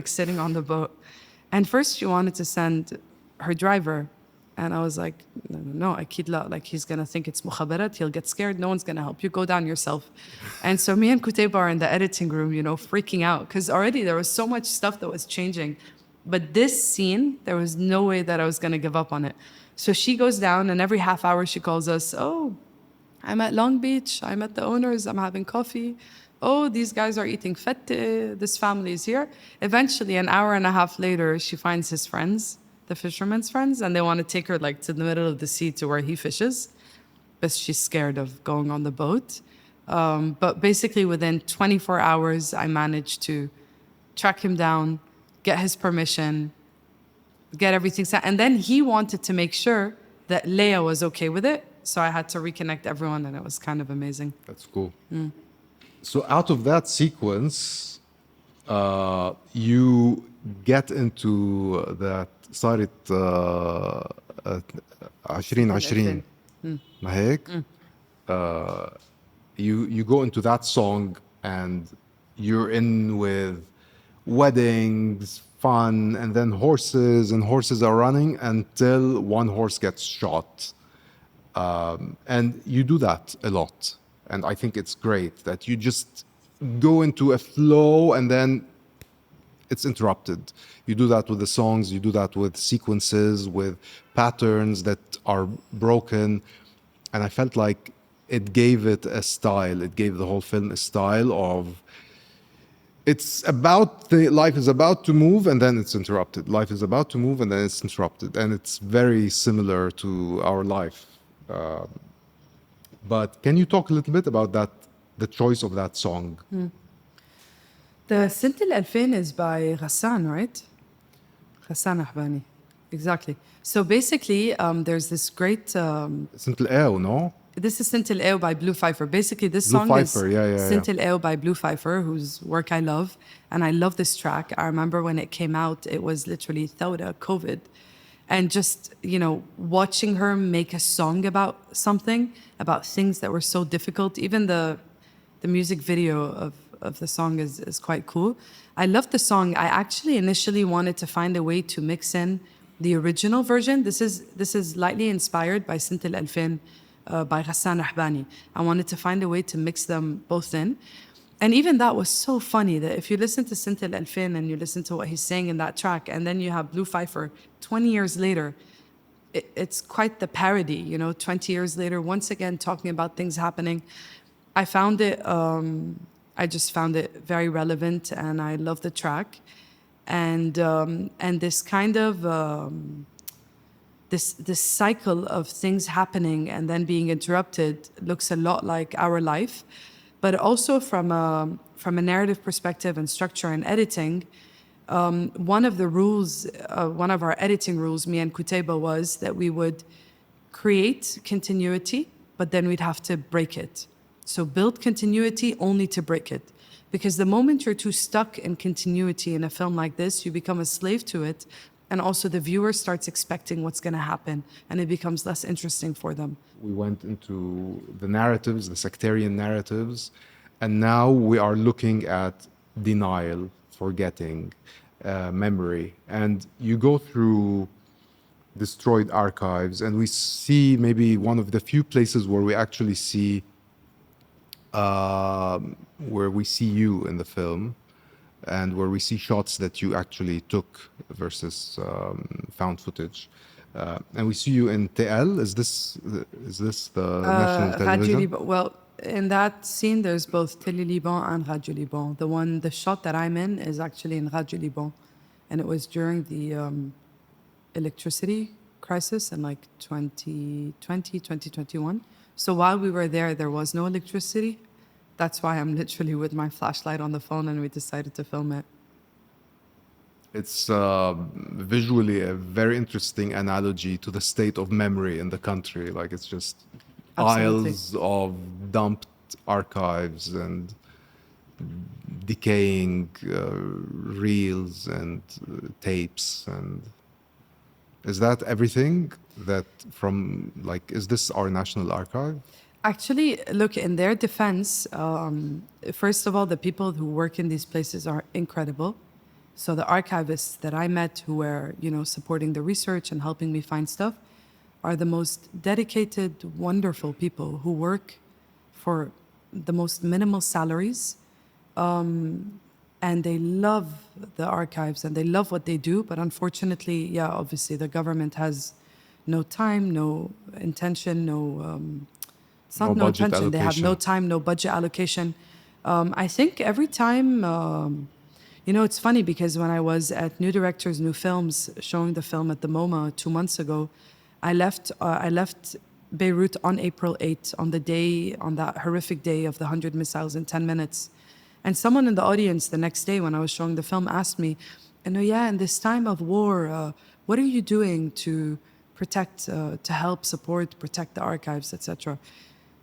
Speaker 4: sitting on the boat. And first she wanted to send her driver. And I was like, no, akid la. He's going to think it's mukhabarat. He'll get scared. No one's going to help you. Go down yourself. And so me and Kuteba are in the editing room, freaking out. Because already there was so much stuff that was changing. But this scene, there was no way that I was going to give up on it. So she goes down, and every half hour she calls us, oh, I'm at Long Beach. I'm at the owners. I'm having coffee. Oh, these guys are eating fette. This family is here. Eventually, an hour and a half later, she finds his friends, the fisherman's friends, and they want to take her to the middle of the sea to where he fishes. But she's scared of going on the boat. But basically, within 24 hours, I managed to track him down, get his permission, get everything set. And then he wanted to make sure that Leia was okay with it. So I had to reconnect everyone, and it was kind of amazing.
Speaker 1: That's cool. So out of that sequence, you get into that صارت 2020 ما هيك؟ You go into that song and you're in with weddings, fun, and then horses are running until one horse gets shot. And you do that a lot. And I think it's great that you just go into a flow and then it's interrupted. You do that with the songs, you do that with sequences, with patterns that are broken. And I felt like it gave it a style. It gave the whole film a style of, life is about to move and then it's interrupted. Life is about to move and then it's interrupted. And it's very similar to our life. But can you talk a little bit about that, the choice of that song?
Speaker 4: The Sint al-Alfin is by Ghassan, right? Ghassan Ahbani. Exactly. So basically, there's this great...
Speaker 1: Sint al-Ew, no?
Speaker 4: This is Sint al-Ew by Blue Pfeiffer. Basically, this song is Sint al-Ew by Blue Pfeiffer, whose work I love. And I love this track. I remember when it came out, it was literally Thawda, COVID. And just, watching her make a song about something, about things that were so difficult. Even the music video of the song is quite cool. I love the song. I actually initially wanted to find a way to mix in the original version. This is lightly inspired by Sint al-Alfin by Ghassan Ahbani. I wanted to find a way to mix them both in. And even that was so funny that if you listen to Sint al-Alfin and you listen to what he's saying in that track, and then you have Blue Pfeiffer 20 years later, it's quite the parody, 20 years later, once again talking about things happening. I found it, I just found it very relevant, and I love the track. And this kind of, this cycle of things happening and then being interrupted looks a lot like our life. But also from a narrative perspective and structure and editing, one of the rules, one of our editing rules, me and Kuteba, was that we would create continuity, but then we'd have to break it. So build continuity only to break it. Because the moment you're too stuck in continuity in a film like this, you become a slave to it. And also the viewer starts expecting what's going to happen, and it becomes less interesting for them.
Speaker 1: We went into the narratives, the sectarian narratives, and now we are looking at denial, forgetting, memory. And you go through destroyed archives, and we see maybe one of the few places where we actually see you in the film, and where we see shots that you actually took versus found footage. And we see you in TL. Is this the national
Speaker 4: Radio
Speaker 1: television?
Speaker 4: Liban. Well, in that scene, there's both Télé Liban and Radio Liban. The shot that I'm in is actually in Radio Liban, and it was during the electricity crisis in like 2020, 2021. So while we were there was no electricity. That's why I'm literally with my flashlight on the phone, and we decided to film it.
Speaker 1: It's visually a very interesting analogy to the state of memory in the country. Like, it's just
Speaker 4: Absolutely.
Speaker 1: aisles of dumped archives and decaying reels and tapes. And is that everything that from, like, is this our national archive?
Speaker 4: Actually, look, in their defense, first of all, the people who work in these places are incredible. So the archivists that I met who were, supporting the research and helping me find stuff are the most dedicated, wonderful people who work for the most minimal salaries. And they love the archives and they love what they do. But unfortunately, yeah, obviously the government has no time, no intention, it's not no
Speaker 1: budget
Speaker 4: intention. They have no
Speaker 1: allocation.
Speaker 4: time, no budget allocation. I think every time, it's funny because when I was at New Directors, New Films, showing the film at the MoMA 2 months ago, I left Beirut on April 8th, on that horrific day of the 100 missiles in 10 minutes. And someone in the audience the next day when I was showing the film asked me, in this time of war, what are you doing to protect, to help support, protect the archives, etc.?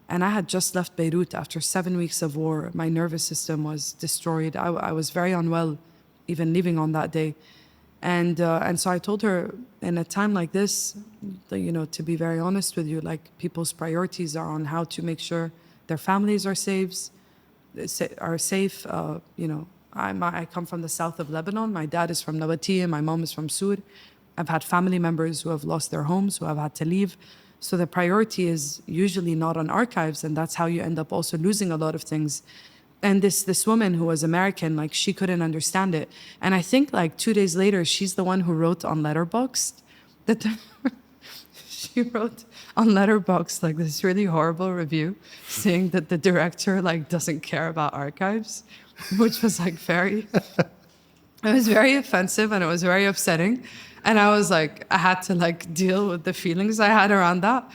Speaker 4: And I had just left Beirut after 7 weeks of war. My nervous system was destroyed. I was very unwell, even leaving on that day. And so I told her, in a time like this, to be very honest with you, like people's priorities are on how to make sure their families are safe. I come from the south of Lebanon. My dad is from Nabatea. My mom is from Sur. I've had family members who have lost their homes, who have had to leave. So the priority is usually not on archives, and that's how you end up also losing a lot of things. And this woman who was American, like, she couldn't understand it. And I think like 2 days later, she's the one who wrote on Letterboxd that she wrote on Letterboxd like this really horrible review saying that the director like doesn't care about archives, which was like it was very offensive and it was very upsetting. And I was like, I had to like deal with the feelings I had around that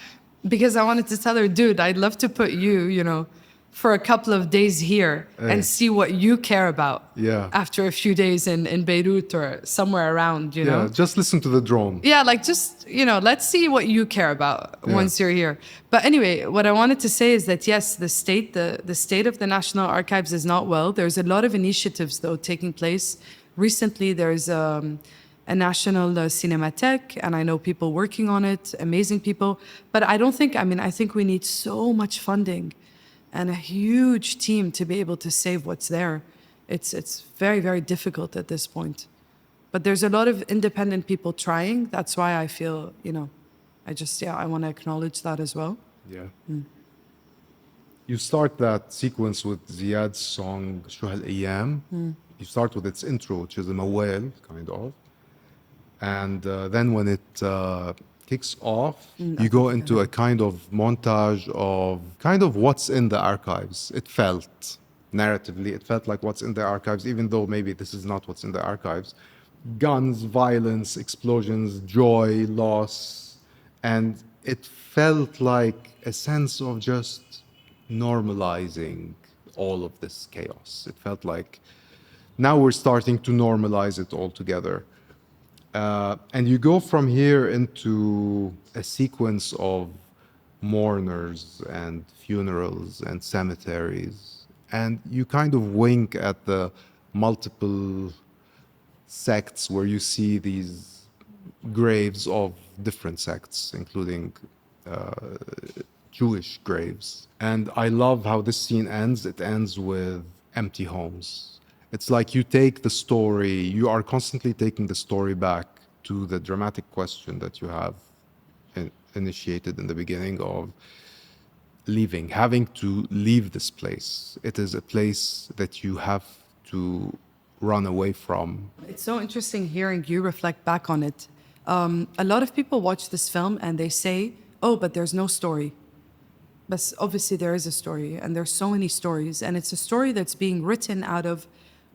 Speaker 4: because I wanted to tell her, dude, I'd love to put you, for a couple of days here and see what you care about after a few days in Beirut or somewhere around,
Speaker 1: Yeah, just listen to the drone.
Speaker 4: Yeah, like just, let's see what you care about once you're here. But anyway, what I wanted to say is that yes, the state of the National Archives is not well. There's a lot of initiatives though taking place. Recently, there's a national cinematheque, and I know people working on it, amazing people. But I think we need so much funding and a huge team to be able to save what's there. It's very, very difficult at this point. But there's a lot of independent people trying. That's why I feel, I want to acknowledge that as well.
Speaker 1: Yeah. You start that sequence with Ziad's song شو هالأيام. You start with its intro, which is a mawal, kind of. And then when it kicks off, you go into a kind of montage of kind of what's in the archives. It felt, narratively, it felt like what's in the archives, even though maybe this is not what's in the archives. Guns, violence, explosions, joy, loss. And it felt like a sense of just normalizing all of this chaos. It felt like now we're starting to normalize it all together. And you go from here into a sequence of mourners and funerals and cemeteries. And you kind of wink at the multiple sects where you see these graves of different sects, including Jewish graves. And I love how this scene ends. It ends with empty homes. It's like you take the story, you are constantly taking the story back to the dramatic question that you have initiated in the beginning of leaving, having to leave this place. It is a place that you have to run away from.
Speaker 4: It's so interesting hearing you reflect back on it. A lot of people watch this film and they say, oh, but there's no story. But obviously there is a story, and there's so many stories, and it's a story that's being written out of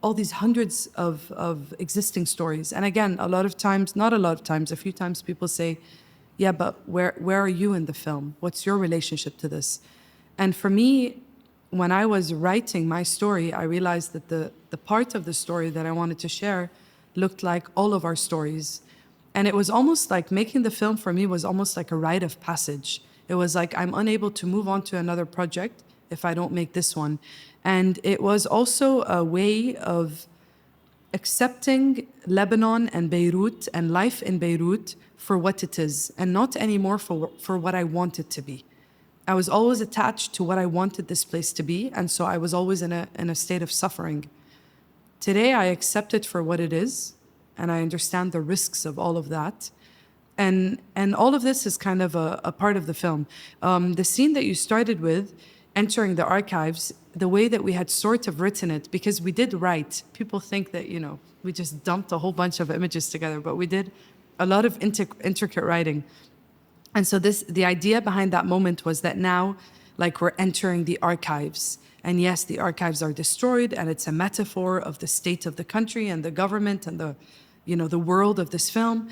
Speaker 4: all these hundreds of existing stories. And again, a lot of times, not a lot of times, a few times people say, yeah, but where are you in the film? What's your relationship to this? And for me, when I was writing my story, I realized that the part of the story that I wanted to share looked like all of our stories. And it was almost like making the film for me was almost like a rite of passage. It was like I'm unable to move on to another project if I don't make this one. And it was also a way of accepting Lebanon and Beirut and life in Beirut for what it is, and not anymore for what I want it to be. I was always attached to what I wanted this place to be, and so I was always in a state of suffering. Today, I accept it for what it is, and I understand the risks of all of that. And all of this is kind of a part of the film. The scene that you started with, entering the archives, the way that we had sort of written it, because we did write. People think that, we just dumped a whole bunch of images together, but we did a lot of intricate writing. And so the idea behind that moment was that now, like, we're entering the archives. And yes, the archives are destroyed, and it's a metaphor of the state of the country and the government and the world of this film.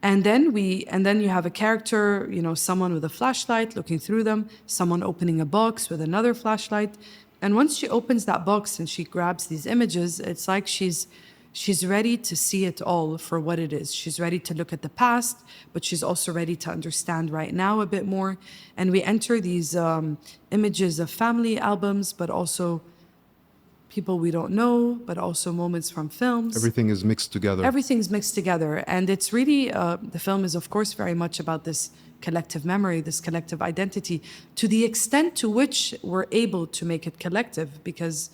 Speaker 4: And then you have a character, someone with a flashlight looking through them, someone opening a box with another flashlight. And once she opens that box and she grabs these images, it's like she's ready to see it all for what it is. She's ready to look at the past, but she's also ready to understand right now a bit more. And we enter these images of family albums, but also people we don't know, but also moments from films.
Speaker 1: Everything is mixed together.
Speaker 4: Everything's mixed together. And it's really, the film is, of course, very much about this collective memory, this collective identity, to the extent to which we're able to make it collective, because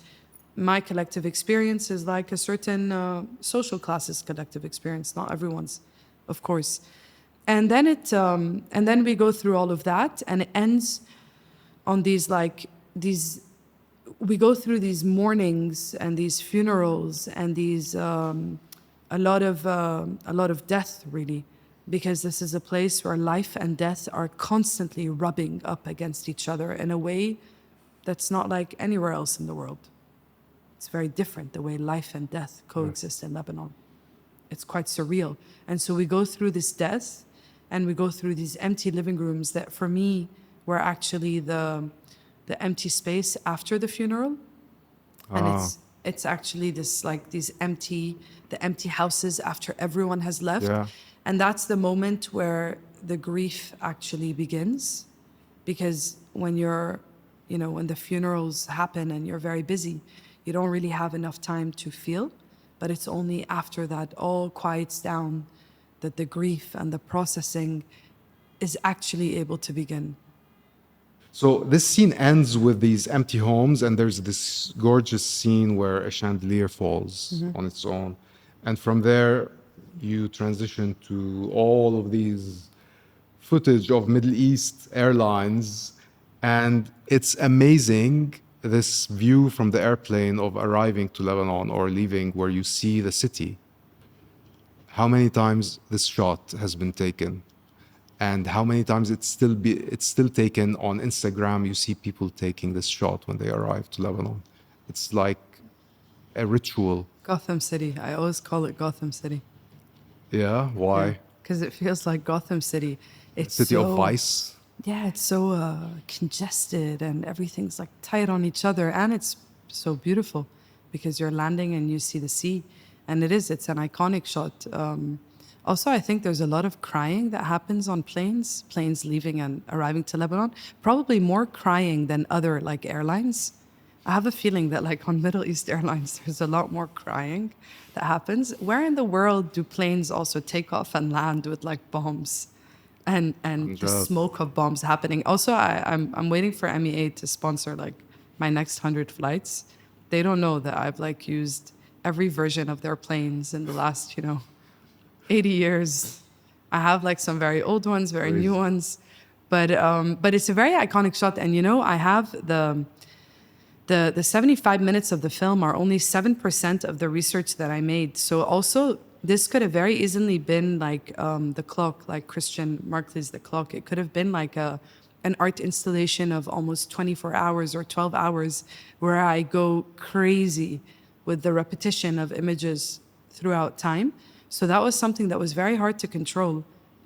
Speaker 4: my collective experience is like a certain social class's collective experience, not everyone's, of course. And then we go through all of that, and it ends on we go through these mournings and these funerals and these a lot of death, really, because this is a place where life and death are constantly rubbing up against each other in a way that's not like anywhere else in the world. It's very different, the way life and death coexist in Lebanon. It's quite surreal. And so we go through this death, and we go through these empty living rooms that, for me, were actually the empty space after the funeral. And it's actually the empty houses after everyone has left.
Speaker 1: Yeah.
Speaker 4: And that's the moment where the grief actually begins, because when when the funerals happen and you're very busy, you don't really have enough time to feel, but it's only after that all quiets down that the grief and the processing is actually able to begin.
Speaker 1: So this scene ends with these empty homes, and there's this gorgeous scene where a chandelier falls on its own. And from there, you transition to all of these footage of Middle East airlines. And it's amazing, this view from the airplane of arriving to Lebanon or leaving, where you see the city. How many times this shot has been taken? And how many times it's still taken on Instagram. You see people taking this shot when they arrive to Lebanon. It's like a ritual.
Speaker 4: Gotham City. I always call it Gotham City.
Speaker 1: Yeah, why?
Speaker 4: Because it feels like Gotham City. It's
Speaker 1: City of vice.
Speaker 4: Yeah, it's so congested, and everything's like tight on each other, and it's so beautiful because you're landing and you see the sea, and it's an iconic shot. Also, I think there's a lot of crying that happens on planes leaving and arriving to Lebanon. Probably more crying than other airlines. I have a feeling that on Middle East Airlines, there's a lot more crying that happens. Where in the world do planes also take off and land with bombs and the smoke of bombs happening? Also, I'm waiting for MEA to sponsor my next 100 flights. They don't know that I've used every version of their planes in the last, 80 years. I have like some very old ones, very new ones, but it's a very iconic shot. And you know, I have the 75 minutes of the film are only 7% of the research that I made. So also, this could have very easily been like the clock, like Christian Marclay's The Clock. It could have been like an art installation of almost 24 hours or 12 hours where I go crazy with the repetition of images throughout time. So that was something that was very hard to control.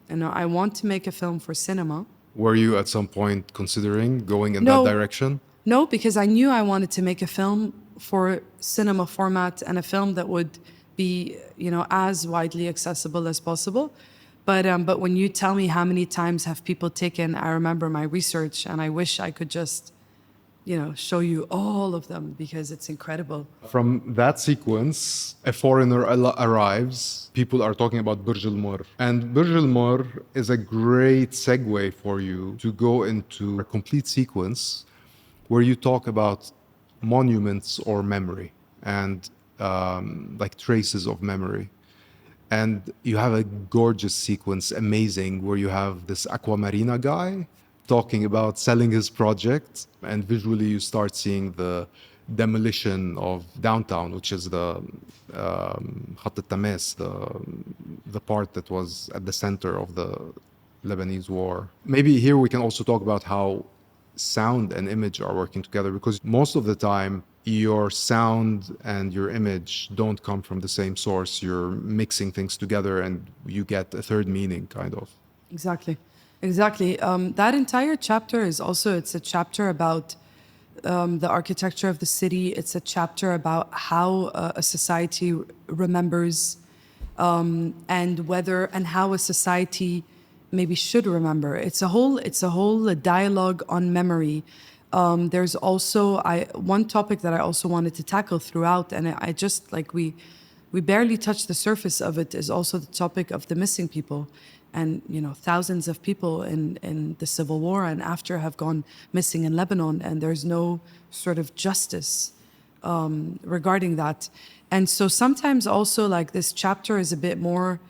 Speaker 4: And I want to make a film for cinema.
Speaker 1: Were you at some point considering going in
Speaker 4: No.
Speaker 1: that direction?
Speaker 4: No, because I knew I wanted to make a film for cinema format and a film that would be, you know, as widely accessible as possible. But when you tell me how many times have people taken, I remember my research, and I wish I could just, you know, show you all of them because it's incredible.
Speaker 1: From that sequence, a foreigner arrives. People are talking about Burj Al Mur. And Burj Al Mur is a great segue for you to go into a complete sequence where you talk about monuments or memory and like traces of memory. And you have a gorgeous sequence, amazing, where you have this Aquamarina guy talking about selling his project, and visually you start seeing the demolition of downtown, which is the Khat al-Tamas, the part that was at the center of the Lebanese war. Maybe here we can also talk about how sound and image are working together, because most of the time your sound and your image don't come from the same source. You're mixing things together and you get a third meaning, kind of.
Speaker 4: Exactly. That entire chapter is also, it's a chapter about the architecture of the city. It's a chapter about how a society remembers and whether and how a society maybe should remember. It's a whole dialogue on memory. There's also one topic that I also wanted to tackle throughout, and I just like we barely touched the surface of it, is also the topic of the missing people. And you know, thousands of people in the civil war and after have gone missing in Lebanon, and there's no sort of justice regarding that. And so sometimes also like this chapter is a bit more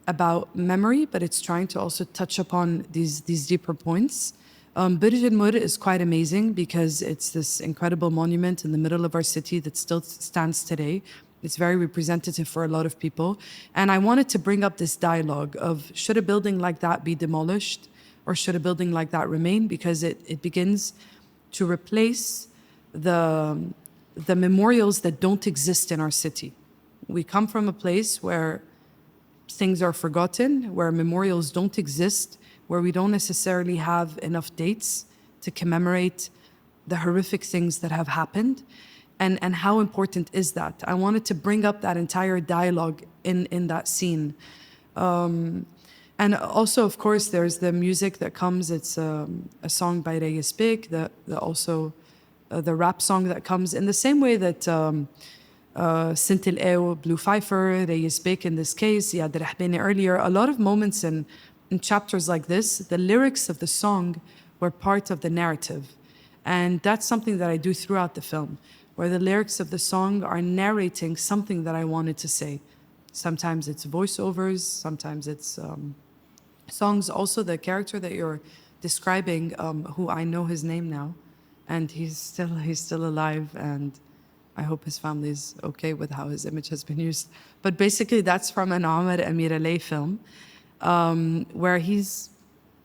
Speaker 4: about memory, but it's trying to also touch upon these deeper points. Burj Al Mur is quite amazing because it's this incredible monument in the middle of our city that still stands today. It's very representative for a lot of people. And I wanted to bring up this dialogue of, should a building like that be demolished or should a building like that remain? Because it begins to replace the memorials that don't exist in our city. We come from a place where things are forgotten, where memorials don't exist, where we don't necessarily have enough dates to commemorate the horrific things that have happened. And how important is that? I wanted to bring up that entire dialogue in that scene. And also, of course, there's the music that comes. It's a song by Areej Mahmoud, the rap song that comes in the same way that Sint El Blue Pfeiffer, Areej Mahmoud in this case, Yad Rahbani earlier. A lot of moments in chapters like this, the lyrics of the song were part of the narrative. And that's something that I do throughout the film, where the lyrics of the song are narrating something that I wanted to say. Sometimes it's voiceovers, sometimes it's songs. Also, the character that you're describing, who I know his name now, and he's still alive, and I hope his family is okay with how his image has been used. But basically, that's from an Omar Amir Alay film, where he's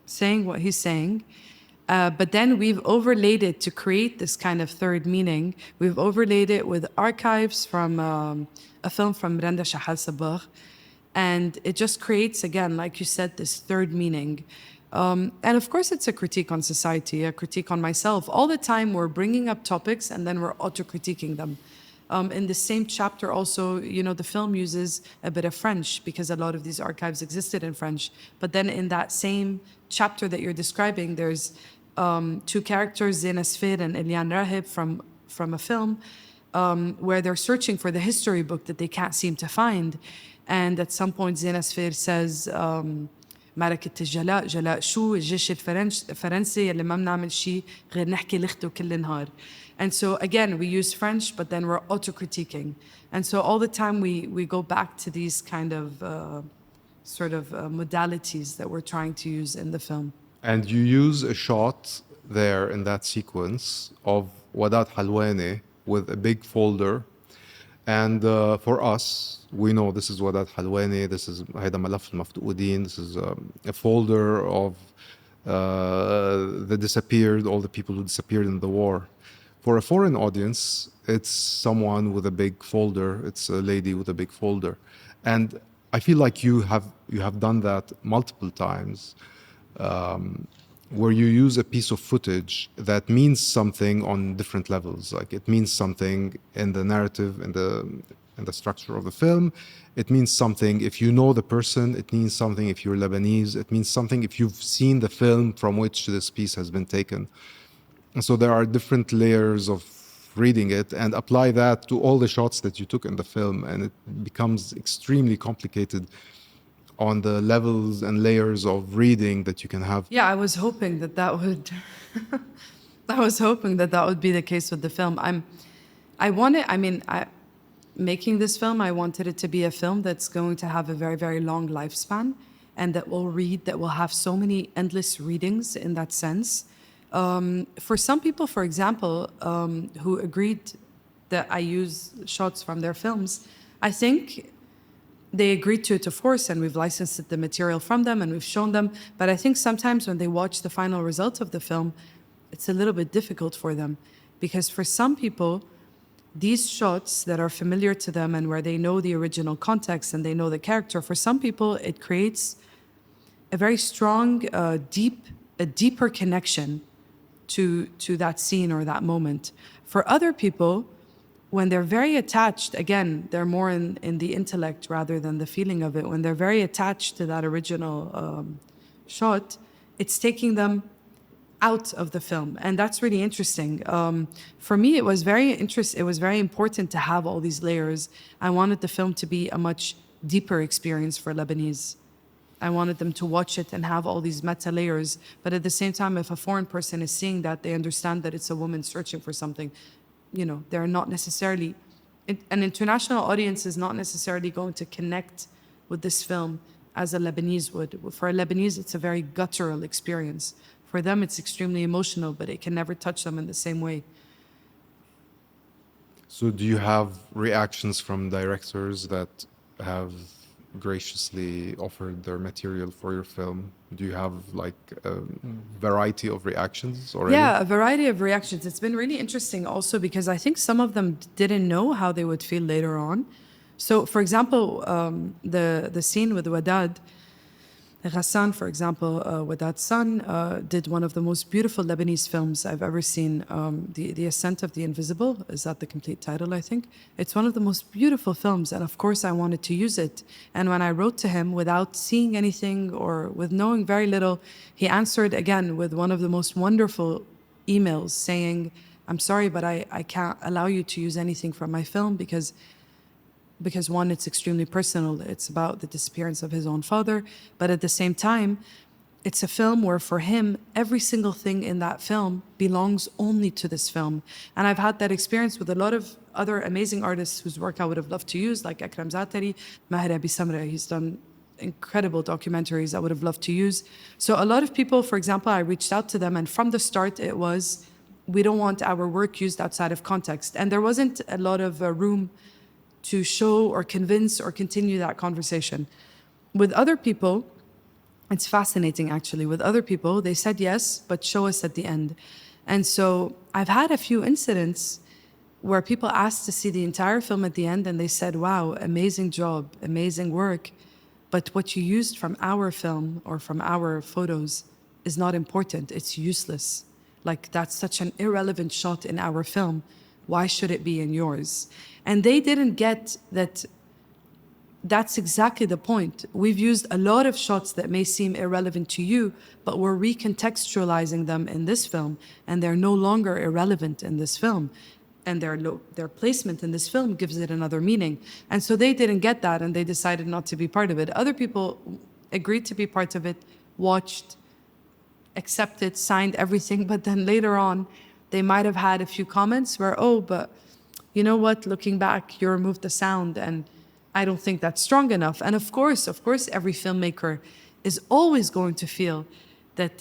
Speaker 4: saying what he's saying. But then we've overlaid it to create this kind of third meaning. We've overlaid it with archives from a film from Brenda Shahal Sabah. And it just creates, again, like you said, this third meaning. And of course, it's a critique on society, a critique on myself. All the time, we're bringing up topics and then we're auto-critiquing them. In the same chapter also, you know, the film uses a bit of French because a lot of these archives existed in French. But then in that same chapter that you're describing, there's two characters, Zena Sfir and Eliane Rahib from a film, where they're searching for the history book that they can't seem to find. And at some point, Zena Sfir says, معركة الجلاء جلاء شو الجيش الفرنسي اللي ما بنعمل شيء غير نحكي لغته كل نهار. And so again, we use French, but then we're auto-critiquing. And so all the time we go back to these kind of sort of modalities that we're trying to use in the film.
Speaker 1: And you use a shot there in that sequence of Wadat Halwani with a big folder. And for us, we know this is Wadat Halwani, this is هيدا ملف المفقودين, this is a folder of the disappeared, all the people who disappeared in the war. For a foreign audience, it's someone with a big folder, it's a lady with a big folder. And I feel like you have done that multiple times, where you use a piece of footage that means something on different levels. Like it means something in the narrative, in the structure of the film. It means something if you know the person. It means something if you're Lebanese. It means something if you've seen the film from which this piece has been taken. And so there are different layers of reading it, and apply that to all the shots that you took in the film, and it becomes extremely complicated on the levels and layers of reading that you can have.
Speaker 4: Yeah, I was hoping that would I was hoping that would be the case with the film. Making this film, I wanted it to be a film that's going to have a very, very long lifespan, and that will have so many endless readings in that sense. For some people, for example, who agreed that I use shots from their films, I think they agreed to it, of course, and we've licensed the material from them and we've shown them. But I think sometimes when they watch the final result of the film, it's a little bit difficult for them. Because for some people, these shots that are familiar to them and where they know the original context and they know the character, for some people, it creates a very strong, a deeper connection to that scene or that moment. For other people, when they're very attached, again, they're more in the intellect rather than the feeling of it. When they're very attached to that original shot, it's taking them out of the film, and that's really interesting. For me, it was very important to have all these layers. I wanted the film to be a much deeper experience for Lebanese. I wanted them to watch it and have all these meta layers, but at the same time, if a foreign person is seeing that, they understand that it's a woman searching for something. You know, they're not necessarily, an international audience is not necessarily going to connect with this film as a Lebanese would. For a Lebanese, it's a very guttural experience. For them, it's extremely emotional, but it can never touch them in the same way.
Speaker 1: So do you have reactions from directors that have graciously offered their material for your film? Do you have like a variety of reactions already?
Speaker 4: Yeah, a variety of reactions. It's been really interesting also because I think some of them didn't know how they would feel later on. So for example, the scene with Wadad, Ghassan, for example, Wadad's son, did one of the most beautiful Lebanese films I've ever seen. The Ascent of the Invisible, is that the complete title, I think? It's one of the most beautiful films, and of course I wanted to use it. And when I wrote to him without seeing anything or with knowing very little, he answered again with one of the most wonderful emails saying, I'm sorry, but I can't allow you to use anything from my film because one, it's extremely personal. It's about the disappearance of his own father. But at the same time, it's a film where for him, every single thing in that film belongs only to this film. And I've had that experience with a lot of other amazing artists whose work I would have loved to use, like Akram Zatari, Maher Abi Samra. He's done incredible documentaries I would have loved to use. So a lot of people, for example, I reached out to them, and from the start it was, we don't want our work used outside of context. And there wasn't a lot of room to show or convince or continue that conversation. With other people, it's fascinating actually. With other people, they said yes, but show us at the end. And so I've had a few incidents where people asked to see the entire film at the end and they said, wow, amazing job, amazing work. But what you used from our film or from our photos is not important, it's useless. Like that's such an irrelevant shot in our film. Why should it be in yours? And they didn't get that that's exactly the point. We've used a lot of shots that may seem irrelevant to you, but we're recontextualizing them in this film, and they're no longer irrelevant in this film. And their placement in this film gives it another meaning. And so they didn't get that, and they decided not to be part of it. Other people agreed to be part of it, watched, accepted, signed everything, but then later on, they might have had a few comments where, oh, but you know what, looking back, you removed the sound. And I don't think that's strong enough. And of course, every filmmaker is always going to feel that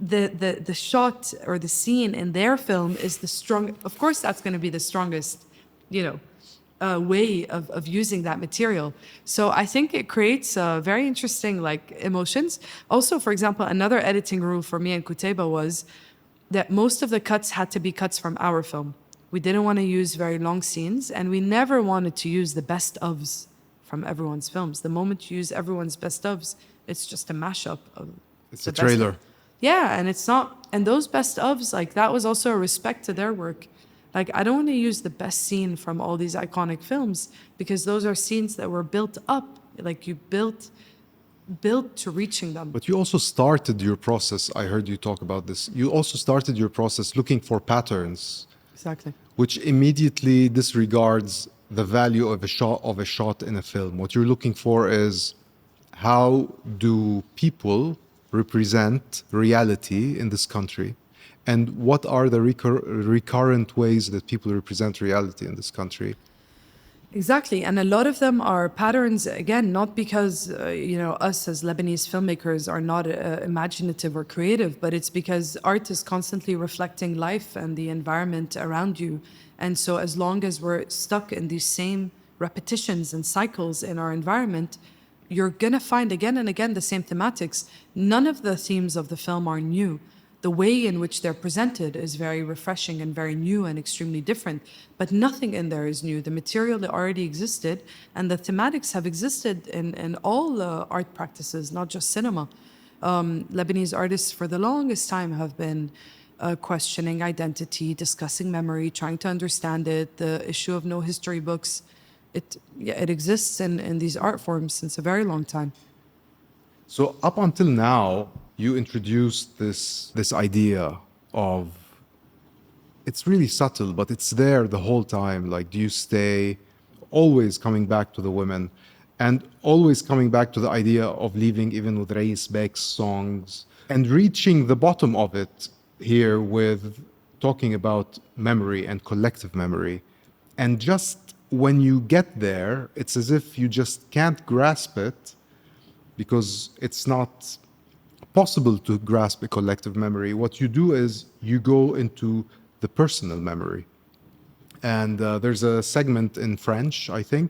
Speaker 4: the shot or the scene in their film is the strong. Of course, that's going to be the strongest, way of using that material. So I think it creates very interesting emotions. Also, for example, another editing rule for me and Kutaiba was that most of the cuts had to be cuts from our film. We didn't want to use very long scenes, and we never wanted to use the best ofs from everyone's films. The moment you use everyone's best ofs, it's just a mashup of
Speaker 1: It's
Speaker 4: the
Speaker 1: a
Speaker 4: best
Speaker 1: trailer.
Speaker 4: of. Yeah, and it's not. And those best ofs, that was also a respect to their work. I don't want to use the best scene from all these iconic films because those are scenes that were built up. You built to reaching them.
Speaker 1: But you also started your process. I heard you talk about this. You also started your process looking for patterns,
Speaker 4: Exactly.
Speaker 1: which immediately disregards the value of a shot in a film. What you're looking for is how do people represent reality in this country, and what are the recurrent ways that people represent reality in this country.
Speaker 4: Exactly. And a lot of them are patterns, again, not because, us as Lebanese filmmakers are not imaginative or creative, but it's because art is constantly reflecting life and the environment around you. And so as long as we're stuck in these same repetitions and cycles in our environment, you're going to find again and again the same thematics. None of the themes of the film are new. The way in which they're presented is very refreshing and very new and extremely different, but nothing in there is new. The material that already existed and the thematics have existed in all art practices, not just cinema. Lebanese artists for the longest time have been questioning identity, discussing memory, trying to understand it, the issue of no history books. It exists in these art forms since a very long time.
Speaker 1: So up until now, you introduced this idea of, it's really subtle, but it's there the whole time. Do you stay always coming back to the women and always coming back to the idea of leaving even with Reis Bek's songs and reaching the bottom of it here with talking about memory and collective memory. And just when you get there, it's as if you just can't grasp it because it's not possible to grasp a collective memory. What you do is you go into the personal memory. And there's a segment in French, I think,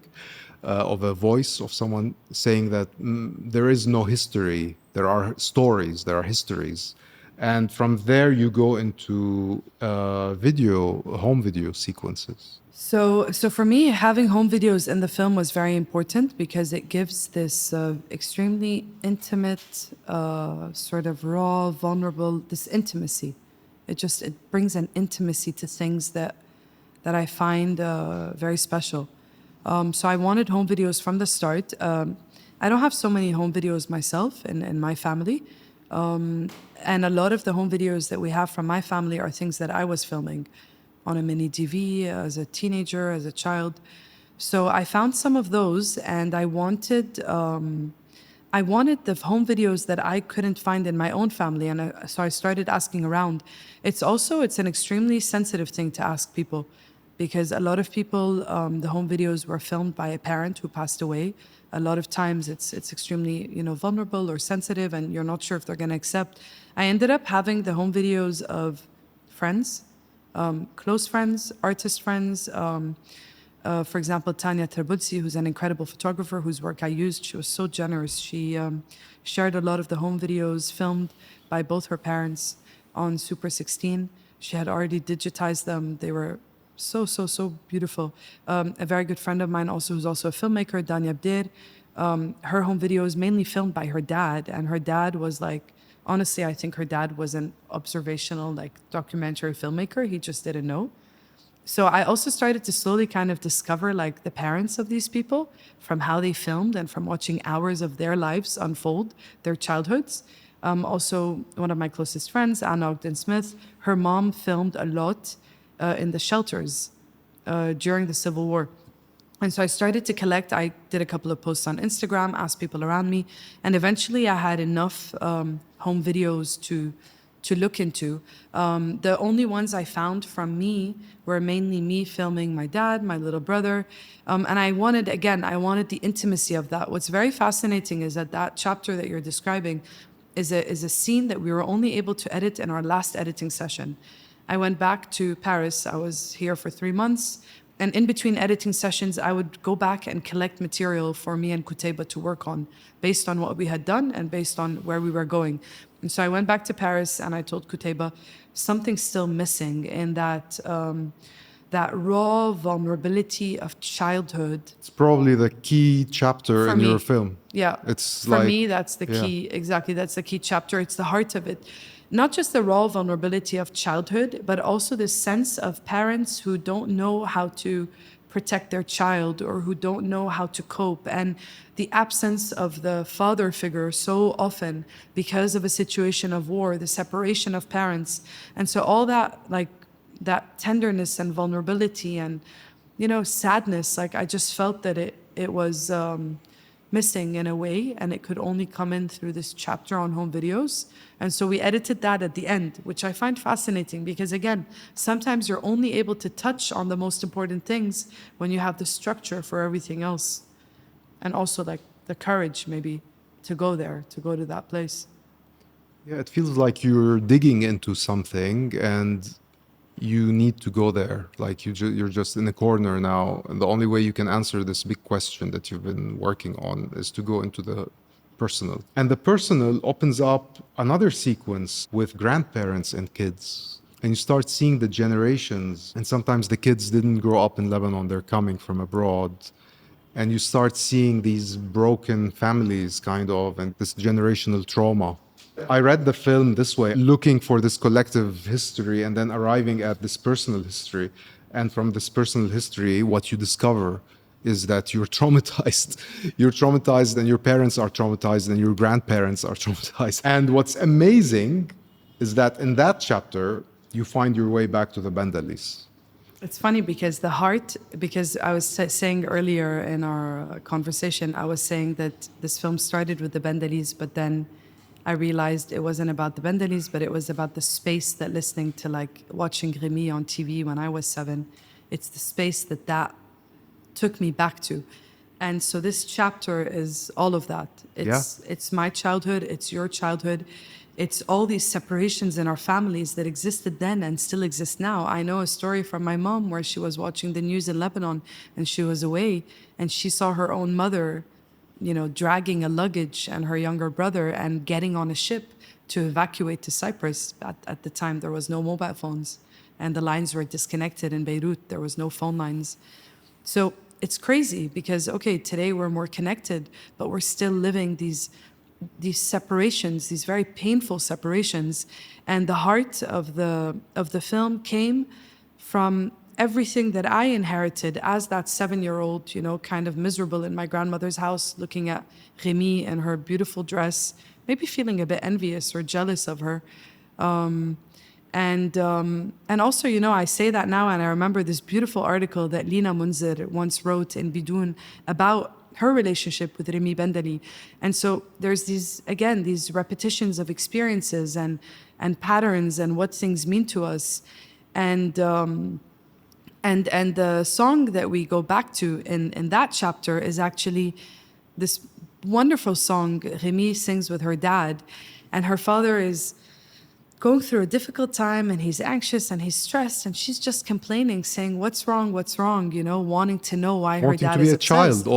Speaker 1: of a voice of someone saying that there is no history. There are stories, there are histories. And from there you go into home video sequences.
Speaker 4: So for me, having home videos in the film was very important because it gives this extremely intimate, sort of raw, vulnerable, this intimacy. It brings an intimacy to things that I find very special. So I wanted home videos from the start. I don't have so many home videos myself in my family. And a lot of the home videos that we have from my family are things that I was filming on a mini DV as a teenager, as a child. So I found some of those, and I wanted the home videos that I couldn't find in my own family, and so I started asking around. It's an extremely sensitive thing to ask people, because a lot of people, the home videos were filmed by a parent who passed away. A lot of times it's extremely vulnerable or sensitive, and you're not sure if they're going to accept. I ended up having the home videos of friends, close friends, artist friends. For example, Tanya Terbutsi, who's an incredible photographer whose work I used. She was so generous. She shared a lot of the home videos filmed by both her parents on Super 16. She had already digitized them. They were so beautiful. A very good friend of mine also, who's also a filmmaker, Danya Abdir, her home videos mainly filmed by her dad. And her dad was honestly, I think her dad was an observational, documentary filmmaker. He just didn't know. So I also started to slowly kind of discover the parents of these people from how they filmed and from watching hours of their lives unfold, their childhoods. Also, one of my closest friends, Anna Ogden Smith, her mom filmed a lot in the shelters during the Civil War. And so I started to collect. I did a couple of posts on Instagram, asked people around me, and eventually I had enough home videos to look into. The only ones I found from me were mainly me filming my dad, my little brother. And I wanted the intimacy of that. What's very fascinating is that chapter that you're describing is a scene that we were only able to edit in our last editing session. I went back to Paris. I was here for 3 months. And in between editing sessions, I would go back and collect material for me and Kutaiba to work on based on what we had done and based on where we were going. And so I went back to Paris and I told Kutaiba, something's still missing in that raw vulnerability of childhood.
Speaker 5: It's probably the key chapter in your film.
Speaker 4: Yeah.
Speaker 5: It's
Speaker 4: for
Speaker 5: like,
Speaker 4: me, that's the key. Exactly. That's the key chapter. It's the heart of it. Not just the raw vulnerability of childhood, but also the sense of parents who don't know how to protect their child or who don't know how to cope, and the absence of the father figure so often because of a situation of war, the separation of parents. And so all that, like that tenderness and vulnerability and, sadness, like I just felt that it was missing in a way, and it could only come in through this chapter on home videos. And so we edited that at the end, which I find fascinating because, again, sometimes you're only able to touch on the most important things when you have the structure for everything else. And also like the courage maybe to go there, to go to that place.
Speaker 5: Yeah, it feels like you're digging into something and you need to go there. Like you're just in a corner now. And the only way you can answer this big question that you've been working on is to go into the personal. And the personal opens up another sequence with grandparents and kids. And you start seeing the generations. And sometimes the kids didn't grow up in Lebanon, they're coming from abroad. And you start seeing these broken families, kind of, and this generational trauma. I read the film this way, looking for this collective history and then arriving at this personal history. And from this personal history, what you discover is that you're traumatized. You're traumatized and your parents are traumatized and your grandparents are traumatized. And what's amazing is that in that chapter, you find your way back to the Bendalis.
Speaker 4: It's funny because I was saying earlier in our conversation, I was saying that this film started with the Bendalis, but then I realized it wasn't about the Bendalis, but it was about the space that listening to like watching Remy on TV when I was 7, it's the space that took me back to. And so this chapter is all of that. It's my childhood, it's your childhood. It's all these separations in our families that existed then and still exist now. I know a story from my mom where she was watching the news in Lebanon and she was away and she saw her own mother, dragging a luggage and her younger brother and getting on a ship to evacuate to Cyprus. At the time, there was no mobile phones and the lines were disconnected in Beirut. There was no phone lines. So it's crazy because, okay, today we're more connected, but we're still living these separations, these very painful separations. And the heart of the film came from everything that I inherited as that 7-year-old, kind of miserable in my grandmother's house, looking at Remy in her beautiful dress, maybe feeling a bit envious or jealous of her. And also, I say that now, and I remember this beautiful article that Lina Munzir once wrote in Bidoun about her relationship with Remy Bendali. And so there's these repetitions of experiences and patterns and what things mean to us. And the song that we go back to in that chapter is actually this wonderful song Remy sings with her dad. And her father is going through a difficult time and he's anxious and he's stressed and she's just complaining, saying, what's wrong, wanting to know why her dad is obsessed.
Speaker 5: Wanting to be a child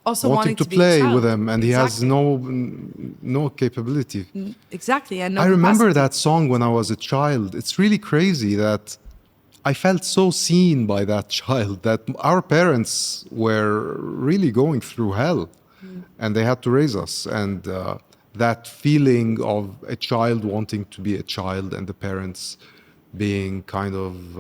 Speaker 5: also wanting to play with him, and he has no capability.
Speaker 4: Exactly. And
Speaker 5: I remember that song when I was a child. It's really crazy that I felt so seen by that child, that our parents were really going through hell and they had to raise us. And that feeling of a child wanting to be a child and the parents being kind of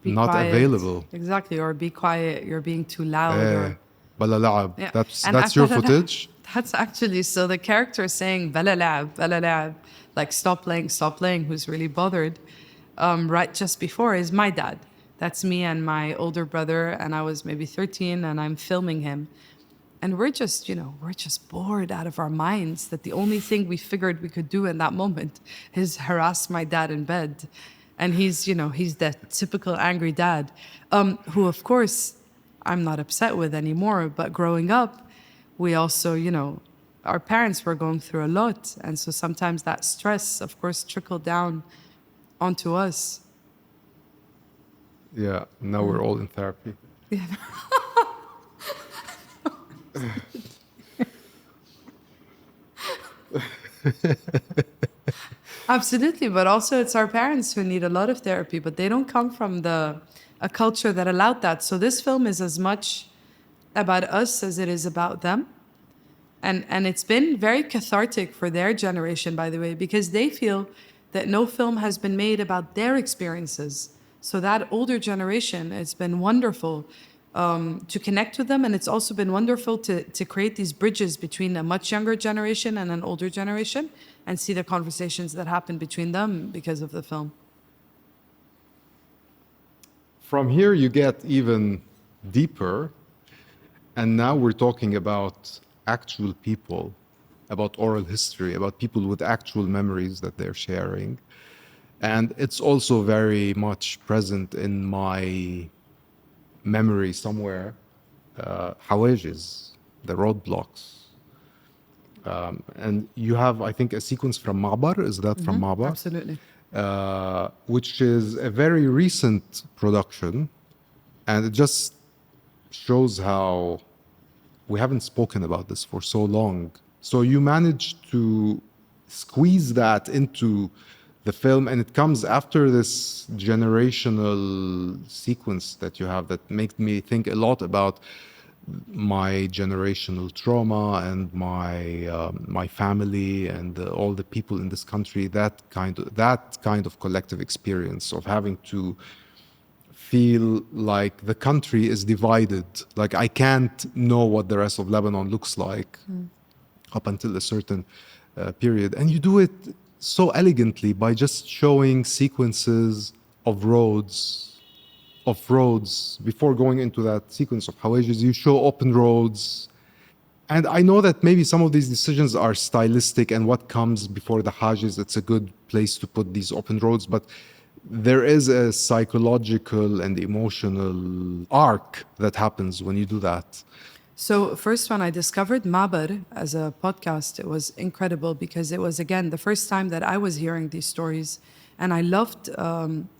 Speaker 5: not
Speaker 4: quiet.
Speaker 5: Available.
Speaker 4: Exactly, or be quiet, you're being too loud.
Speaker 5: Bala la'ab.
Speaker 4: Yeah.
Speaker 5: That's your footage?
Speaker 4: That's actually, so the character is saying bala la'ab, like stop playing, who's really bothered. Right just before is my dad. That's me and my older brother, and I was maybe 13 and I'm filming him. And we're just, we're just bored out of our minds that the only thing we figured we could do in that moment is harass my dad in bed. And he's that typical angry dad, who, of course, I'm not upset with anymore. But growing up, we also, our parents were going through a lot. And so sometimes that stress, of course, trickled down onto us.
Speaker 5: Yeah, now we're all in therapy.
Speaker 4: Absolutely, but also it's our parents who need a lot of therapy, but they don't come from a culture that allowed that. So this film is as much about us as it is about them. And it's been very cathartic for their generation, by the way, because they feel that no film has been made about their experiences. So that older generation, it's been wonderful to connect with them. And it's also been wonderful to create these bridges between a much younger generation and an older generation and see the conversations that happen between them because of the film.
Speaker 5: From here, you get even deeper. And now we're talking about actual people, about oral history, about people with actual memories that they're sharing. And it's also very much present in my memory somewhere, Hawages, the roadblocks. And you have, I think, a sequence from Ma'bar. Is that from Ma'bar?
Speaker 4: Absolutely.
Speaker 5: Which is a very recent production. And it just shows how we haven't spoken about this for so long. So you managed to squeeze that into the film, and it comes after this generational sequence that you have that makes me think a lot about my generational trauma and my family and all the people in this country. That kind of collective experience of having to feel like the country is divided. Like I can't know what the rest of Lebanon looks like up until a certain period. And you do it so elegantly by just showing sequences of roads before going into that sequence of Hawages. You show open roads. And I know that maybe some of these decisions are stylistic, and what comes before the Hajj, it's a good place to put these open roads, but there is a psychological and emotional arc that happens when you do that.
Speaker 4: So first, when I discovered Ma'bar as a podcast, it was incredible because it was, again, the first time that I was hearing these stories. And I loved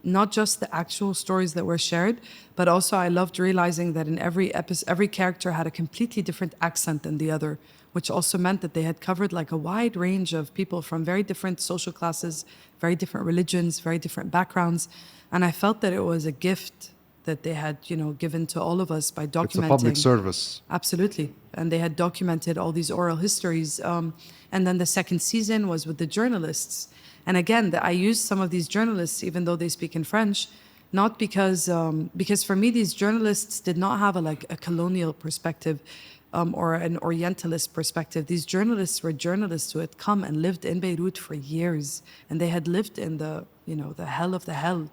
Speaker 4: not just the actual stories that were shared, but also I loved realizing that in every episode, every character had a completely different accent than the other, which also meant that they had covered like a wide range of people from very different social classes, very different religions, very different backgrounds. And I felt that it was a gift that they had, given to all of us by documenting.
Speaker 5: It's a public service.
Speaker 4: Absolutely. And they had documented all these oral histories. And then the second season was with the journalists. And again, I used some of these journalists, even though they speak in French, not because for me, these journalists did not have a colonial perspective or an Orientalist perspective. These journalists were journalists who had come and lived in Beirut for years. And they had lived in the hell of the hell,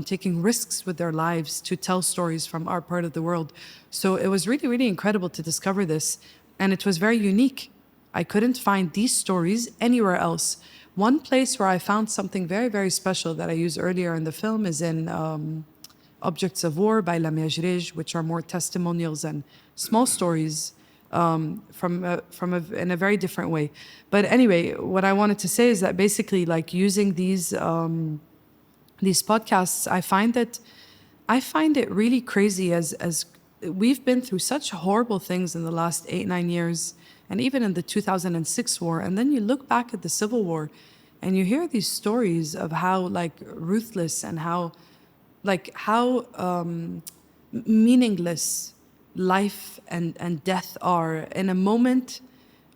Speaker 4: taking risks with their lives to tell stories from our part of the world. So it was really, really incredible to discover this. And it was very unique. I couldn't find these stories anywhere else. One place where I found something very, very special that I used earlier in the film is in Objects of War by Lana Daher, which are more testimonials and small stories in a very different way. But anyway, what I wanted to say is that basically, like using these podcasts, I find it really crazy as we've been through such horrible things in the last 8-9 years. And even in the 2006 war, and then you look back at the Civil War, and you hear these stories of how ruthless and how meaningless life and death are in a moment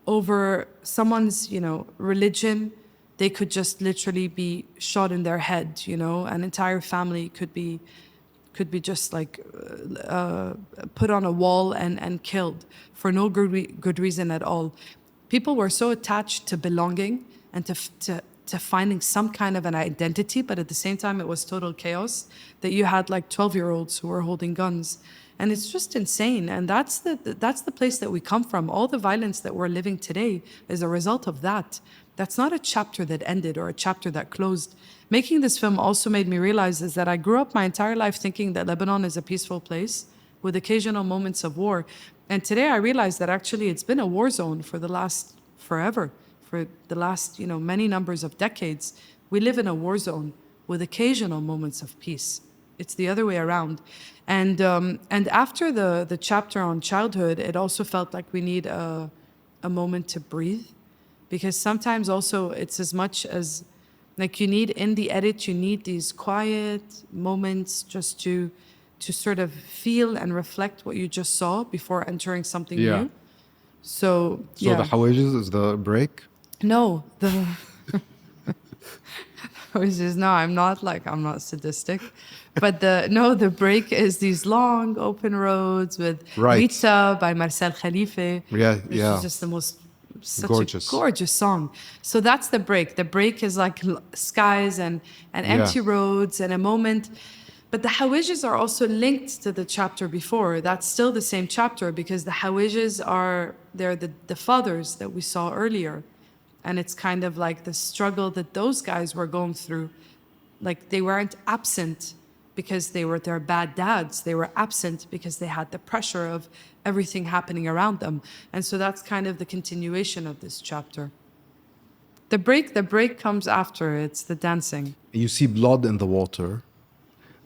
Speaker 4: over someone's religion. They could just literally be shot in their head. An entire family could be just put on a wall and killed for no good reason at all. People were so attached to belonging and to finding some kind of an identity, but at the same time it was total chaos, that you had 12-year-olds who were holding guns. And it's just insane. And that's the place that we come from. All the violence that we're living today is a result of that. That's not a chapter that ended or a chapter that closed. Making this film also made me realize is that I grew up my entire life thinking that Lebanon is a peaceful place with occasional moments of war. And today I realize that actually it's been a war zone for the last forever, for the last, many numbers of decades. We live in a war zone with occasional moments of peace. It's the other way around. And after the chapter on childhood, it also felt like we need a moment to breathe. Because sometimes also it's as much as, like you need, in the edit, you need these quiet moments just to sort of feel and reflect what you just saw before entering something new. So
Speaker 5: the Hawages is the break?
Speaker 4: No, no, I'm not sadistic. But the break is these long open roads with Rita by Marcel Khalife. Which is just the most such a gorgeous song. So that's the break. The break is like skies and empty roads and a moment. But the Hawages are also linked to the chapter before. That's still the same chapter because the Hawages they're the fathers that we saw earlier. And it's kind of like the struggle that those guys were going through. Like they weren't absent because they were their bad dads. They were absent because they had the pressure of everything happening around them. And so that's kind of the continuation of this chapter. The break comes after. It's the dancing.
Speaker 5: You see blood in the water,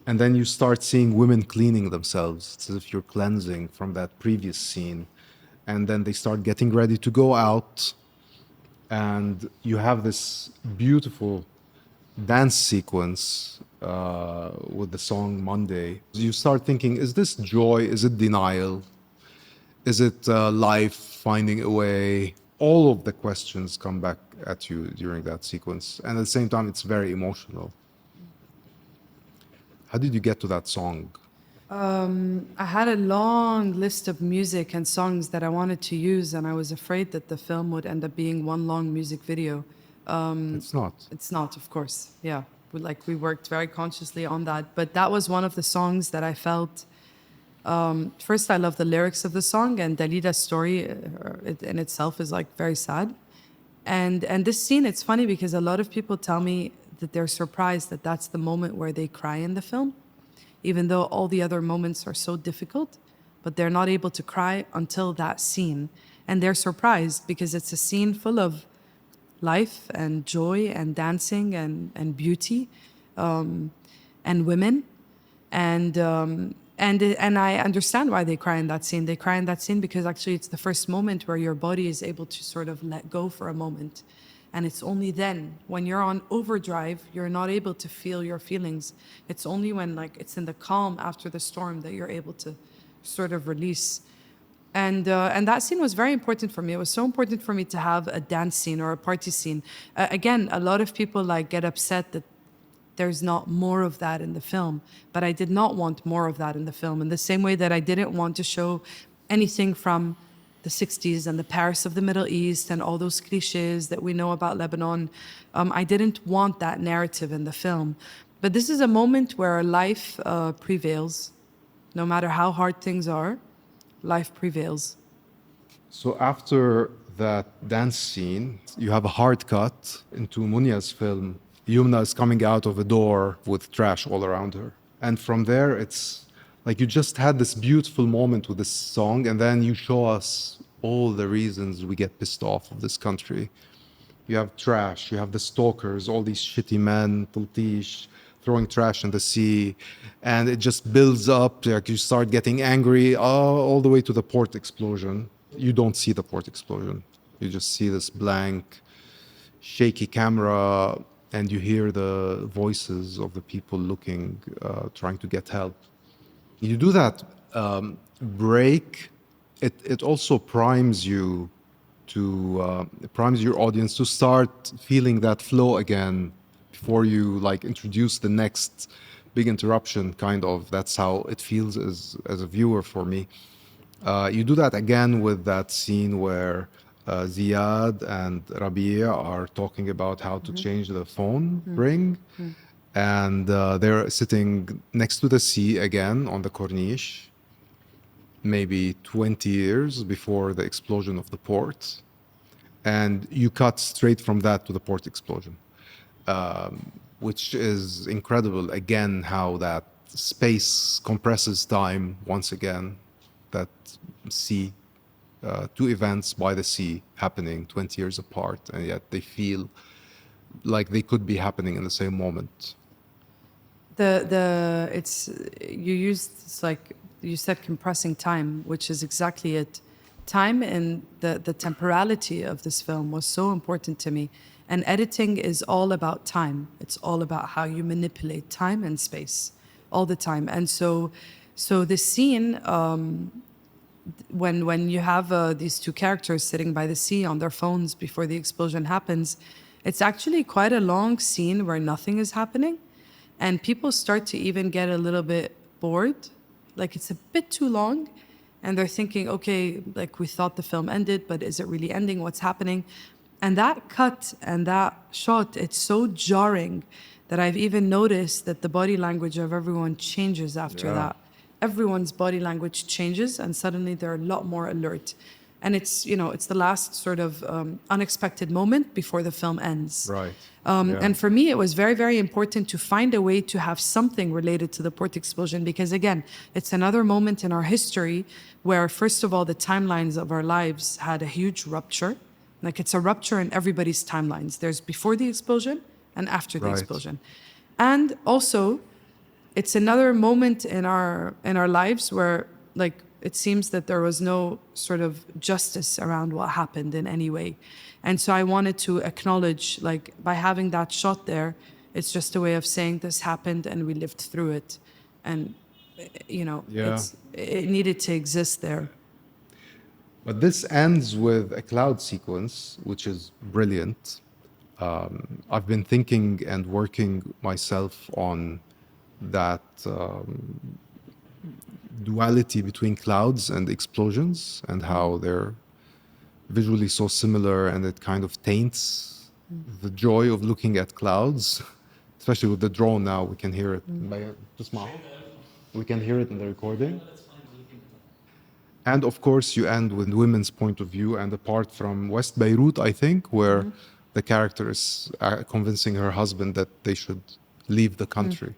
Speaker 5: and then you start seeing women cleaning themselves. It's as if you're cleansing from that previous scene. And then they start getting ready to go out, and you have this beautiful dance sequence with the song Monday. You start thinking, is this joy? Is it denial? Is it life finding a way? All of the questions come back at you during that sequence. And at the same time, it's very emotional. How did you get to that song?
Speaker 4: I had a long list of music and songs that I wanted to use, and I was afraid that the film would end up being one long music video.
Speaker 5: It's not.
Speaker 4: It's not, of course. Yeah, we worked very consciously on that. But that was one of the songs that I felt. First, I love the lyrics of the song, and Dalida's story in itself is like very sad. And this scene, it's funny because a lot of people tell me that they're surprised that that's the moment where they cry in the film, even though all the other moments are so difficult, but they're not able to cry until that scene. And they're surprised because it's a scene full of life and joy and dancing and beauty and women. And I understand why they cry in that scene. They cry in that scene because actually it's the first moment where your body is able to sort of let go for a moment. And it's only then, when you're on overdrive, you're not able to feel your feelings. It's only when it's in the calm after the storm that you're able to sort of release. And that scene was very important for me. It was so important for me to have a dance scene or a party scene. Again, a lot of people get upset that there's not more of that in the film, but I did not want more of that in the film. In the same way that I didn't want to show anything from the 60s and the Paris of the Middle East and all those cliches that we know about Lebanon. I didn't want that narrative in the film. But this is a moment where life prevails. No matter how hard things are, life prevails.
Speaker 5: So after that dance scene, you have a hard cut into Munia's film. Yumna is coming out of a door with trash all around her. And from there, it's like you just had this beautiful moment with this song, and then you show us all the reasons we get pissed off of this country. You have trash, you have the stalkers, all these shitty men, Tiltish, throwing trash in the sea, and it just builds up. Like you start getting angry all the way to the port explosion. You don't see the port explosion. You just see this blank, shaky camera, and you hear the voices of the people looking, trying to get help. You do that break, it also primes you to primes your audience to start feeling that flow again before you introduce the next big interruption. Kind of, that's how it feels as a viewer for me. You do that again with that scene where Ziad and Rabia are talking about how to change the phone ring. And they're sitting next to the sea again on the corniche. maybe 20 years before the explosion of the port. And you cut straight from that to the port explosion, which is incredible. Again, how that space compresses time once again, that sea, two events by the sea happening 20 years apart, and yet they feel like they could be happening in the same moment.
Speaker 4: It's like you said, compressing time, which is exactly it. Time and the temporality of this film was so important to me. And editing is all about time. It's all about how you manipulate time and space all the time. And so the scene, when you have these two characters sitting by the sea on their phones before the explosion happens, it's actually quite a long scene where nothing is happening. And people start to even get a little bit bored. Like, it's a bit too long. And they're thinking, okay, like, we thought the film ended, but is it really ending? What's happening? And that cut and that shot, it's so jarring that I've even noticed that the body language of everyone changes after that. Everyone's body language changes, and suddenly they're a lot more alert. And it's, it's the last sort of unexpected moment before the film ends.
Speaker 5: Right.
Speaker 4: And for me, it was very, very important to find a way to have something related to the port explosion, because again, it's another moment in our history where, first of all, the timelines of our lives had a huge rupture. Like, it's a rupture in everybody's timelines. There's before the explosion and after the explosion. And also, it's another moment in our lives where, like, it seems that there was no sort of justice around what happened in any way. And so I wanted to acknowledge, like, by having that shot there, it's just a way of saying this happened and we lived through it. And, it needed to exist there.
Speaker 5: But this ends with a cloud sequence, which is brilliant. I've been thinking and working myself on that duality between clouds and explosions, and how they're visually so similar, and it kind of taints the joy of looking at clouds, especially with the drone now. We can hear it. We can hear it in the recording. And of course, you end with women's point of view, and a part from West Beirut, I think, where the character is convincing her husband that they should leave the country.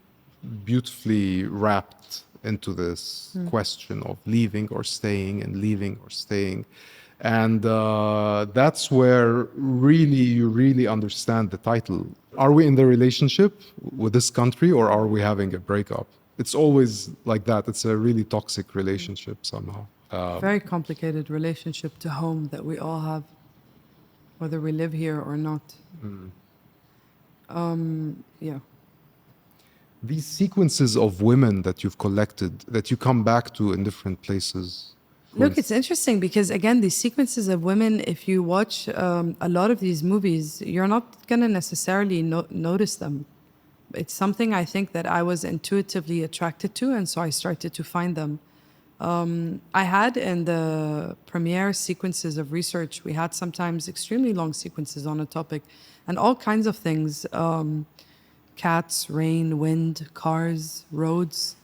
Speaker 5: Beautifully wrapped into this question of leaving or staying, and leaving or staying. And that's where you really understand the title. Are we in the relationship with this country, or are we having a breakup? It's always like that. It's a really toxic relationship somehow.
Speaker 4: Very complicated relationship to home that we all have, whether we live here or not.
Speaker 5: These sequences of women that you've collected, that you come back to in different places.
Speaker 4: Look, it's interesting because, again, these sequences of women, if you watch a lot of these movies, you're not going to necessarily notice them. It's something I think that I was intuitively attracted to, and so I started to find them. I had in the premiere sequences of research, we had sometimes extremely long sequences on a topic, and all kinds of things. Cats, rain, wind, cars, roads,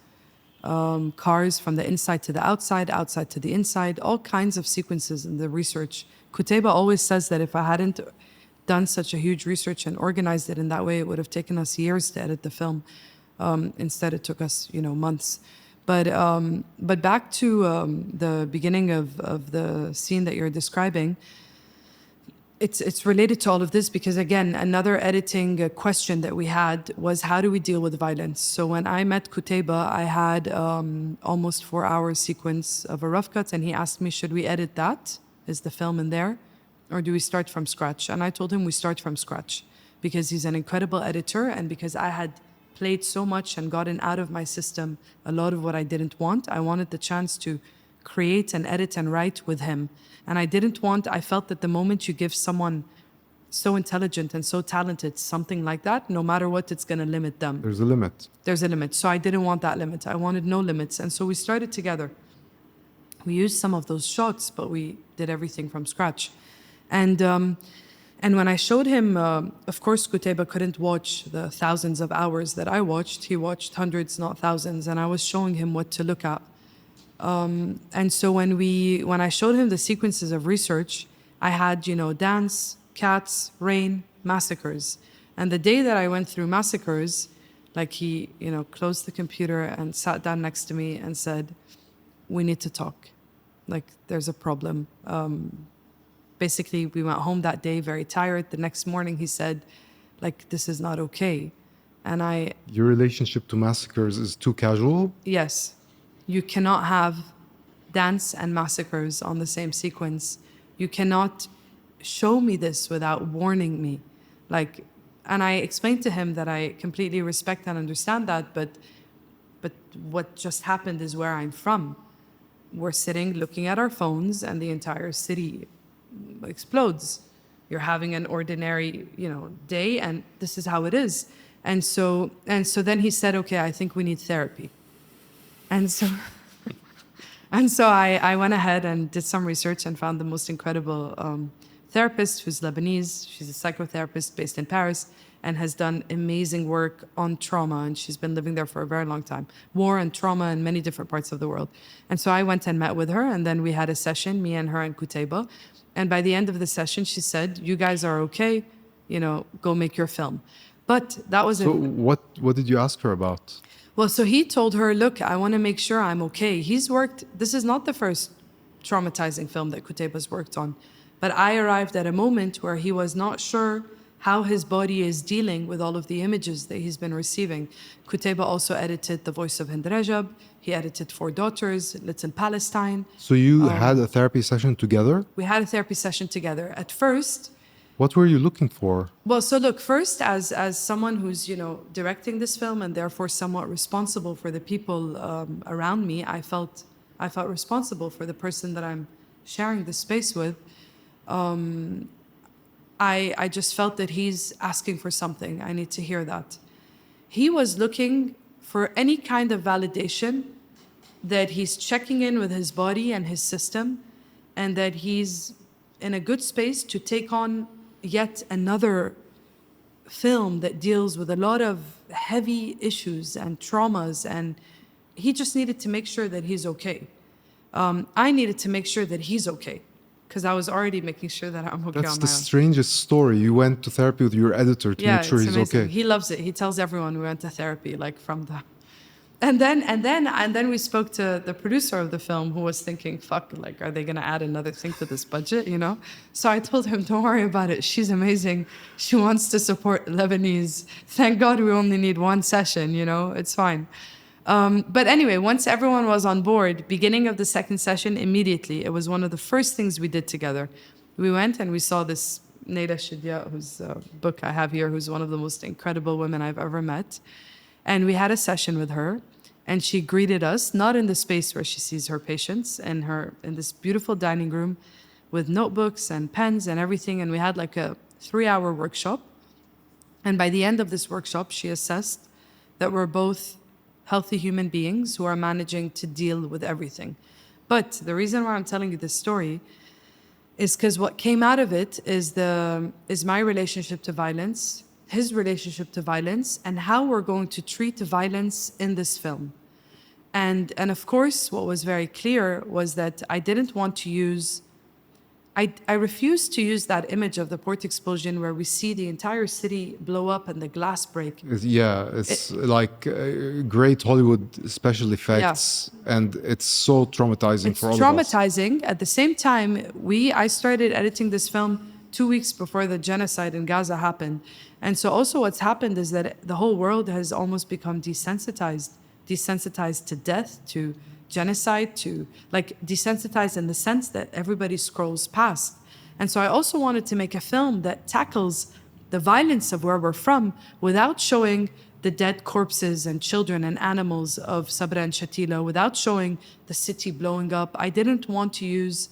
Speaker 4: cars from the inside to the outside, outside to the inside, all kinds of sequences in the research. Qutayba always says that if I hadn't done such a huge research and organized it in that way, it would have taken us years to edit the film. Instead, it took us, months. But back to the beginning of the scene that you're describing, it's related to all of this because, again, another editing question that we had was, how do we deal with violence? So when I met Qutayba, I had almost 4-hour sequence of a rough cut, and he asked me, should we edit that? Is the film in there? Or do we start from scratch? And I told him we start from scratch because he's an incredible editor, and because I had played so much and gotten out of my system a lot of what I didn't want. I wanted the chance to create and edit and write with him. And I felt that the moment you give someone so intelligent and so talented something like that, no matter what, it's going to limit them.
Speaker 5: There's a limit.
Speaker 4: There's a limit. So I didn't want that limit. I wanted no limits. And so we started together. We used some of those shots, but we did everything from scratch. And when I showed him, of course, Qutayba couldn't watch the thousands of hours that I watched. He watched hundreds, not thousands. And I was showing him what to look at. And so when I showed him the sequences of research, I had, dance, cats, rain, massacres. And the day that I went through massacres, like he, closed the computer and sat down next to me and said, we need to talk. Like, there's a problem. Basically, we went home that day very tired. The next morning he said, like, this is not okay. And
Speaker 5: Your relationship to massacres is too casual?
Speaker 4: yes, you cannot have dance and massacres on the same sequence. You cannot show me this without warning me. And I explained to him that I completely respect and understand that, but what just happened is where I'm from. We're sitting looking at our phones and the entire city explodes. You're having an ordinary, day, and this is how it is. And so then he said, okay, I think we need therapy. And so I went ahead and did some research and found the most incredible therapist who's Lebanese. She's a psychotherapist based in Paris and has done amazing work on trauma. And she's been living there for a very long time. War and trauma in many different parts of the world. And so I went and met with her, and then we had a session, me and her and Kutaiba. And by the end of the session, she said, you guys are okay, go make your film. But that was
Speaker 5: So what did you ask her about?
Speaker 4: Well, so he told her, look, I want to make sure I'm okay. This is not the first traumatizing film that Kutaiba's worked on, but I arrived at a moment where he was not sure how his body is dealing with all of the images that he's been receiving. Kutaiba also edited The Voice of Hind Rajab. He edited Four Daughters, Little Palestine.
Speaker 5: So you had a therapy session together?
Speaker 4: We had a therapy session together. At first,
Speaker 5: what were you looking for?
Speaker 4: Well, so look, first, as someone who's, directing this film and therefore somewhat responsible for the people around me, I felt responsible for the person that I'm sharing the space with. I just felt that he's asking for something. I need to hear that. He was looking for any kind of validation that he's checking in with his body and his system, and that he's in a good space to take on yet another film that deals with a lot of heavy issues and traumas, and he just needed to make sure that he's okay. I needed to make sure that he's okay, because I was already making sure that I'm okay
Speaker 5: That's
Speaker 4: on
Speaker 5: the
Speaker 4: my own.
Speaker 5: strangest story. You went to therapy with your editor to make sure
Speaker 4: it's
Speaker 5: he's
Speaker 4: amazing.
Speaker 5: okay.
Speaker 4: He loves it. He tells everyone we went to therapy, like from the. And then we spoke to the producer of the film, who was thinking, fuck, like, are they going to add another thing to this budget, So I told him, don't worry about it. She's amazing. She wants to support Lebanese. Thank God we only need one session, it's fine. But anyway, once everyone was on board, beginning of the second session, immediately, it was one of the first things we did together. We went and we saw this Neda Shidia, whose book I have here, who's one of the most incredible women I've ever met. And we had a session with her, and she greeted us, not in the space where she sees her patients, in this beautiful dining room with notebooks and pens and everything. And we had like a 3-hour workshop. And by the end of this workshop, she assessed that we're both healthy human beings who are managing to deal with everything. But the reason why I'm telling you this story is because what came out of it is my relationship to violence, his relationship to violence, and how we're going to treat violence in this film. And of course, what was very clear was that I didn't want to use, I refused to use that image of the port explosion where we see the entire city blow up and the glass break.
Speaker 5: It's like great Hollywood special effects, and it's so traumatizing for all of us.
Speaker 4: It's traumatizing. At the same time, I started editing this film 2 weeks before the genocide in Gaza happened. And so also what's happened is that the whole world has almost become desensitized to death, to genocide, to desensitized in the sense that everybody scrolls past. And so I also wanted to make a film that tackles the violence of where we're from without showing the dead corpses and children and animals of Sabra and Shatila, without showing the city blowing up. I didn't want to use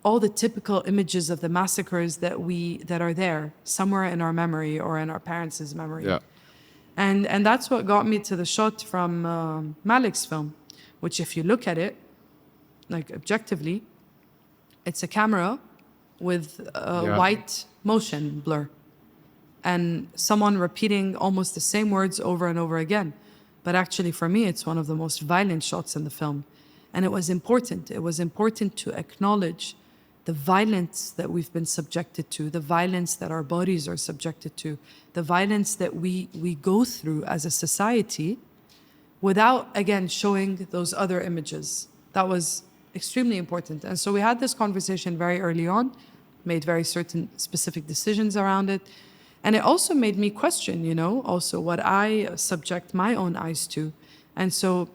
Speaker 4: all the typical images of the massacres that are there somewhere in our memory or in our parents' memory.
Speaker 5: Yeah.
Speaker 4: And that's what got me to the shot from Malik's film, which if you look at it, like objectively, it's a camera with white motion blur and someone repeating almost the same words over and over again. But actually for me, it's one of the most violent shots in the film. And it was important. It was important to acknowledge the violence that we've been subjected to, the violence that our bodies are subjected to, the violence that we go through as a society, without, again, showing those other images. That was extremely important. And so we had this conversation very early on, made very certain specific decisions around it. And it also made me question, also what I subject my own eyes to. And so,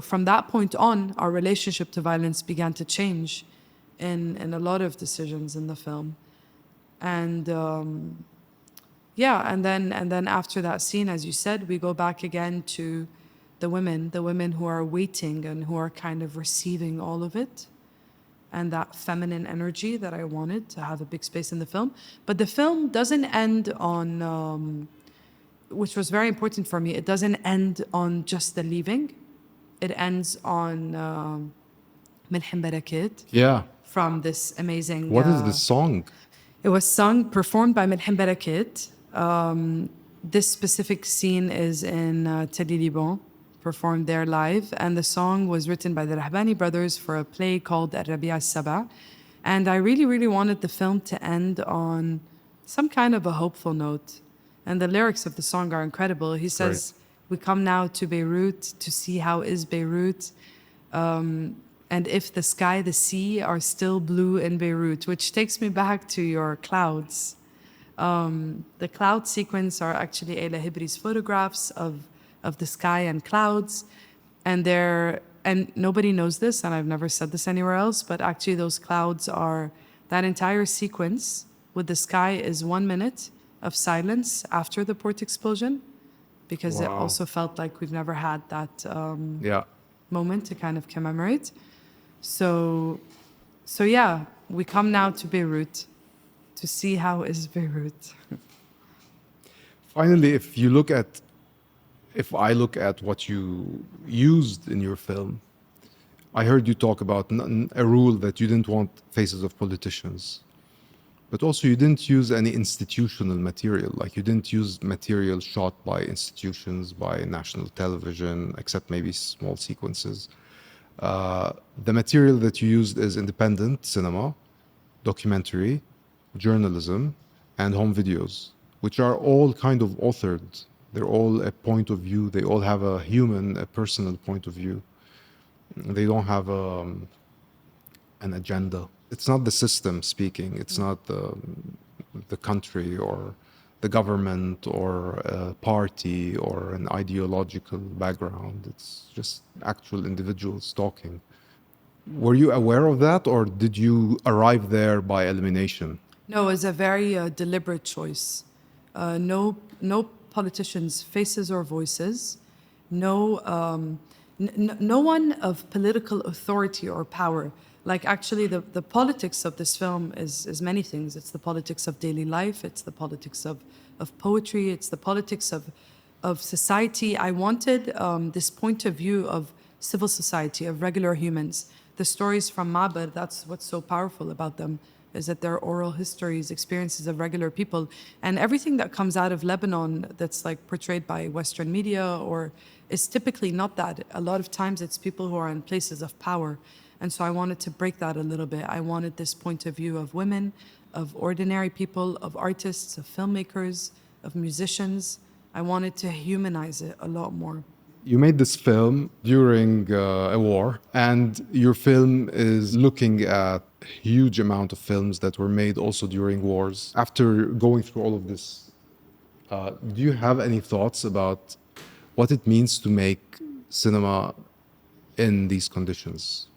Speaker 4: from that point on, our relationship to violence began to change in a lot of decisions in the film. And and then after that scene, as you said, we go back again to the women who are waiting and who are kind of receiving all of it, and that feminine energy that I wanted to have a big space in the film. But the film doesn't end on, which was very important for me, it doesn't end on just the leaving. It ends on Milhin Barakat.
Speaker 5: Yeah.
Speaker 4: From this amazing...
Speaker 5: What is this song?
Speaker 4: It was performed by Milhin Barakat. This specific scene is in Tali Liban, performed there live. And the song was written by the Rahbani brothers for a play called Rabi' al-Saba. And I really, really wanted the film to end on some kind of a hopeful note. And the lyrics of the song are incredible. He says, we come now to Beirut to see how is Beirut. And if the sky, the sea are still blue in Beirut, which takes me back to your clouds. The cloud sequence are actually Ayla Hibri's photographs of the sky and clouds. And nobody knows this, and I've never said this anywhere else, but actually those clouds are, that entire sequence with the sky is 1 minute of silence after the port explosion, because it also felt like we've never had that moment to kind of commemorate. So yeah, we come now to Beirut to see how is Beirut.
Speaker 5: Finally, if I look at what you used in your film, I heard you talk about a rule that you didn't want faces of politicians, but also you didn't use any institutional material. Like you didn't use material shot by institutions, by national television, except maybe small sequences. The material that you used is independent cinema, documentary, journalism, and home videos, which are all kind of authored. They're all a point of view. They all have a personal point of view. They don't have an agenda. It's not the system speaking. It's not the country or the government or a party or an ideological background. It's just actual individuals talking. Were you aware of that, or did you arrive there by elimination?
Speaker 4: No, it was a very deliberate choice. No politicians' faces or voices. No one of political authority or power. Like actually the politics of this film is many things. It's the politics of daily life. It's the politics of poetry. It's the politics of society. I wanted this point of view of civil society, of regular humans. The stories from Maber, that's what's so powerful about them, is that they're oral histories, experiences of regular people. And everything that comes out of Lebanon that's like portrayed by Western media or is typically not that. A lot of times it's people who are in places of power. And so I wanted to break that a little bit. I wanted this point of view of women, of ordinary people, of artists, of filmmakers, of musicians. I wanted to humanize it a lot more.
Speaker 5: You made this film during a war, and your film is looking at a huge amount of films that were made also during wars. After going through all of this, do you have any thoughts about what it means to make cinema in these conditions?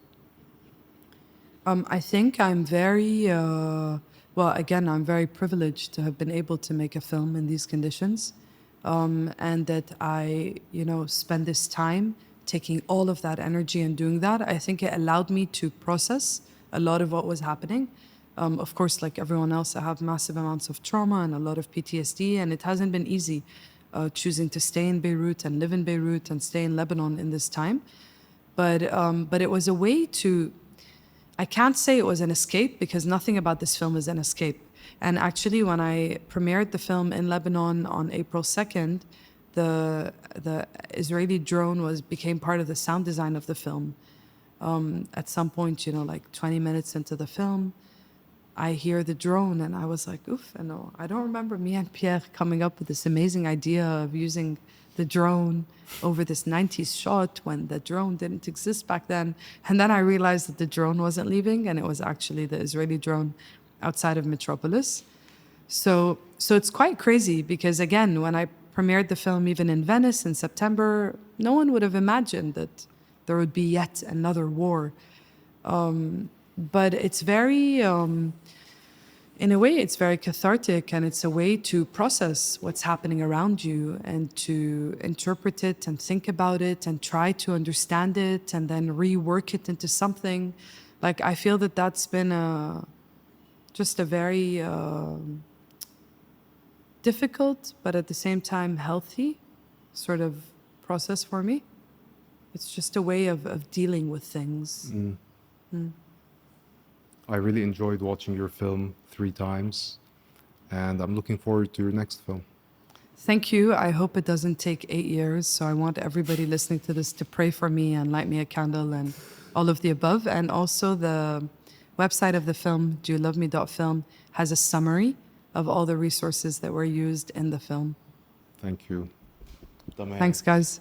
Speaker 4: I think I'm very, I'm very privileged to have been able to make a film in these conditions. And that I, spend this time taking all of that energy and doing that. I think it allowed me to process a lot of what was happening. Of course, like everyone else, I have massive amounts of trauma and a lot of PTSD, and it hasn't been easy choosing to stay in Beirut and live in Beirut and stay in Lebanon in this time. But it was a way to, I can't say it was an escape because nothing about this film is an escape. And actually, when I premiered the film in Lebanon on April 2nd, the Israeli drone became part of the sound design of the film. At some point, you know, like 20 minutes into the film, I hear the drone and I was like, oof, I know. I don't remember me and Pierre coming up with this amazing idea of using the drone over this 90s shot when the drone didn't exist back then. And then I realized that the drone wasn't leaving and it was actually the Israeli drone outside of Metropolis. So it's quite crazy because, again, when I premiered the film even in Venice in September, no one would have imagined that there would be yet another war. But it's very, in a way, it's very cathartic, and it's a way to process what's happening around you and to interpret it and think about it and try to understand it and then rework it into something. Like, I feel that that's been just a very difficult, but at the same time healthy sort of process for me. It's just a way of dealing with things.
Speaker 5: I really enjoyed watching your film 3 times, and I'm looking forward to your next film.
Speaker 4: Thank you. I hope it doesn't take 8 years. So I want everybody listening to this to pray for me and light me a candle and all of the above. And also the website of the film, doyouloveme.film, has a summary of all the resources that were used in the film.
Speaker 5: Thank you.
Speaker 4: Thanks, guys.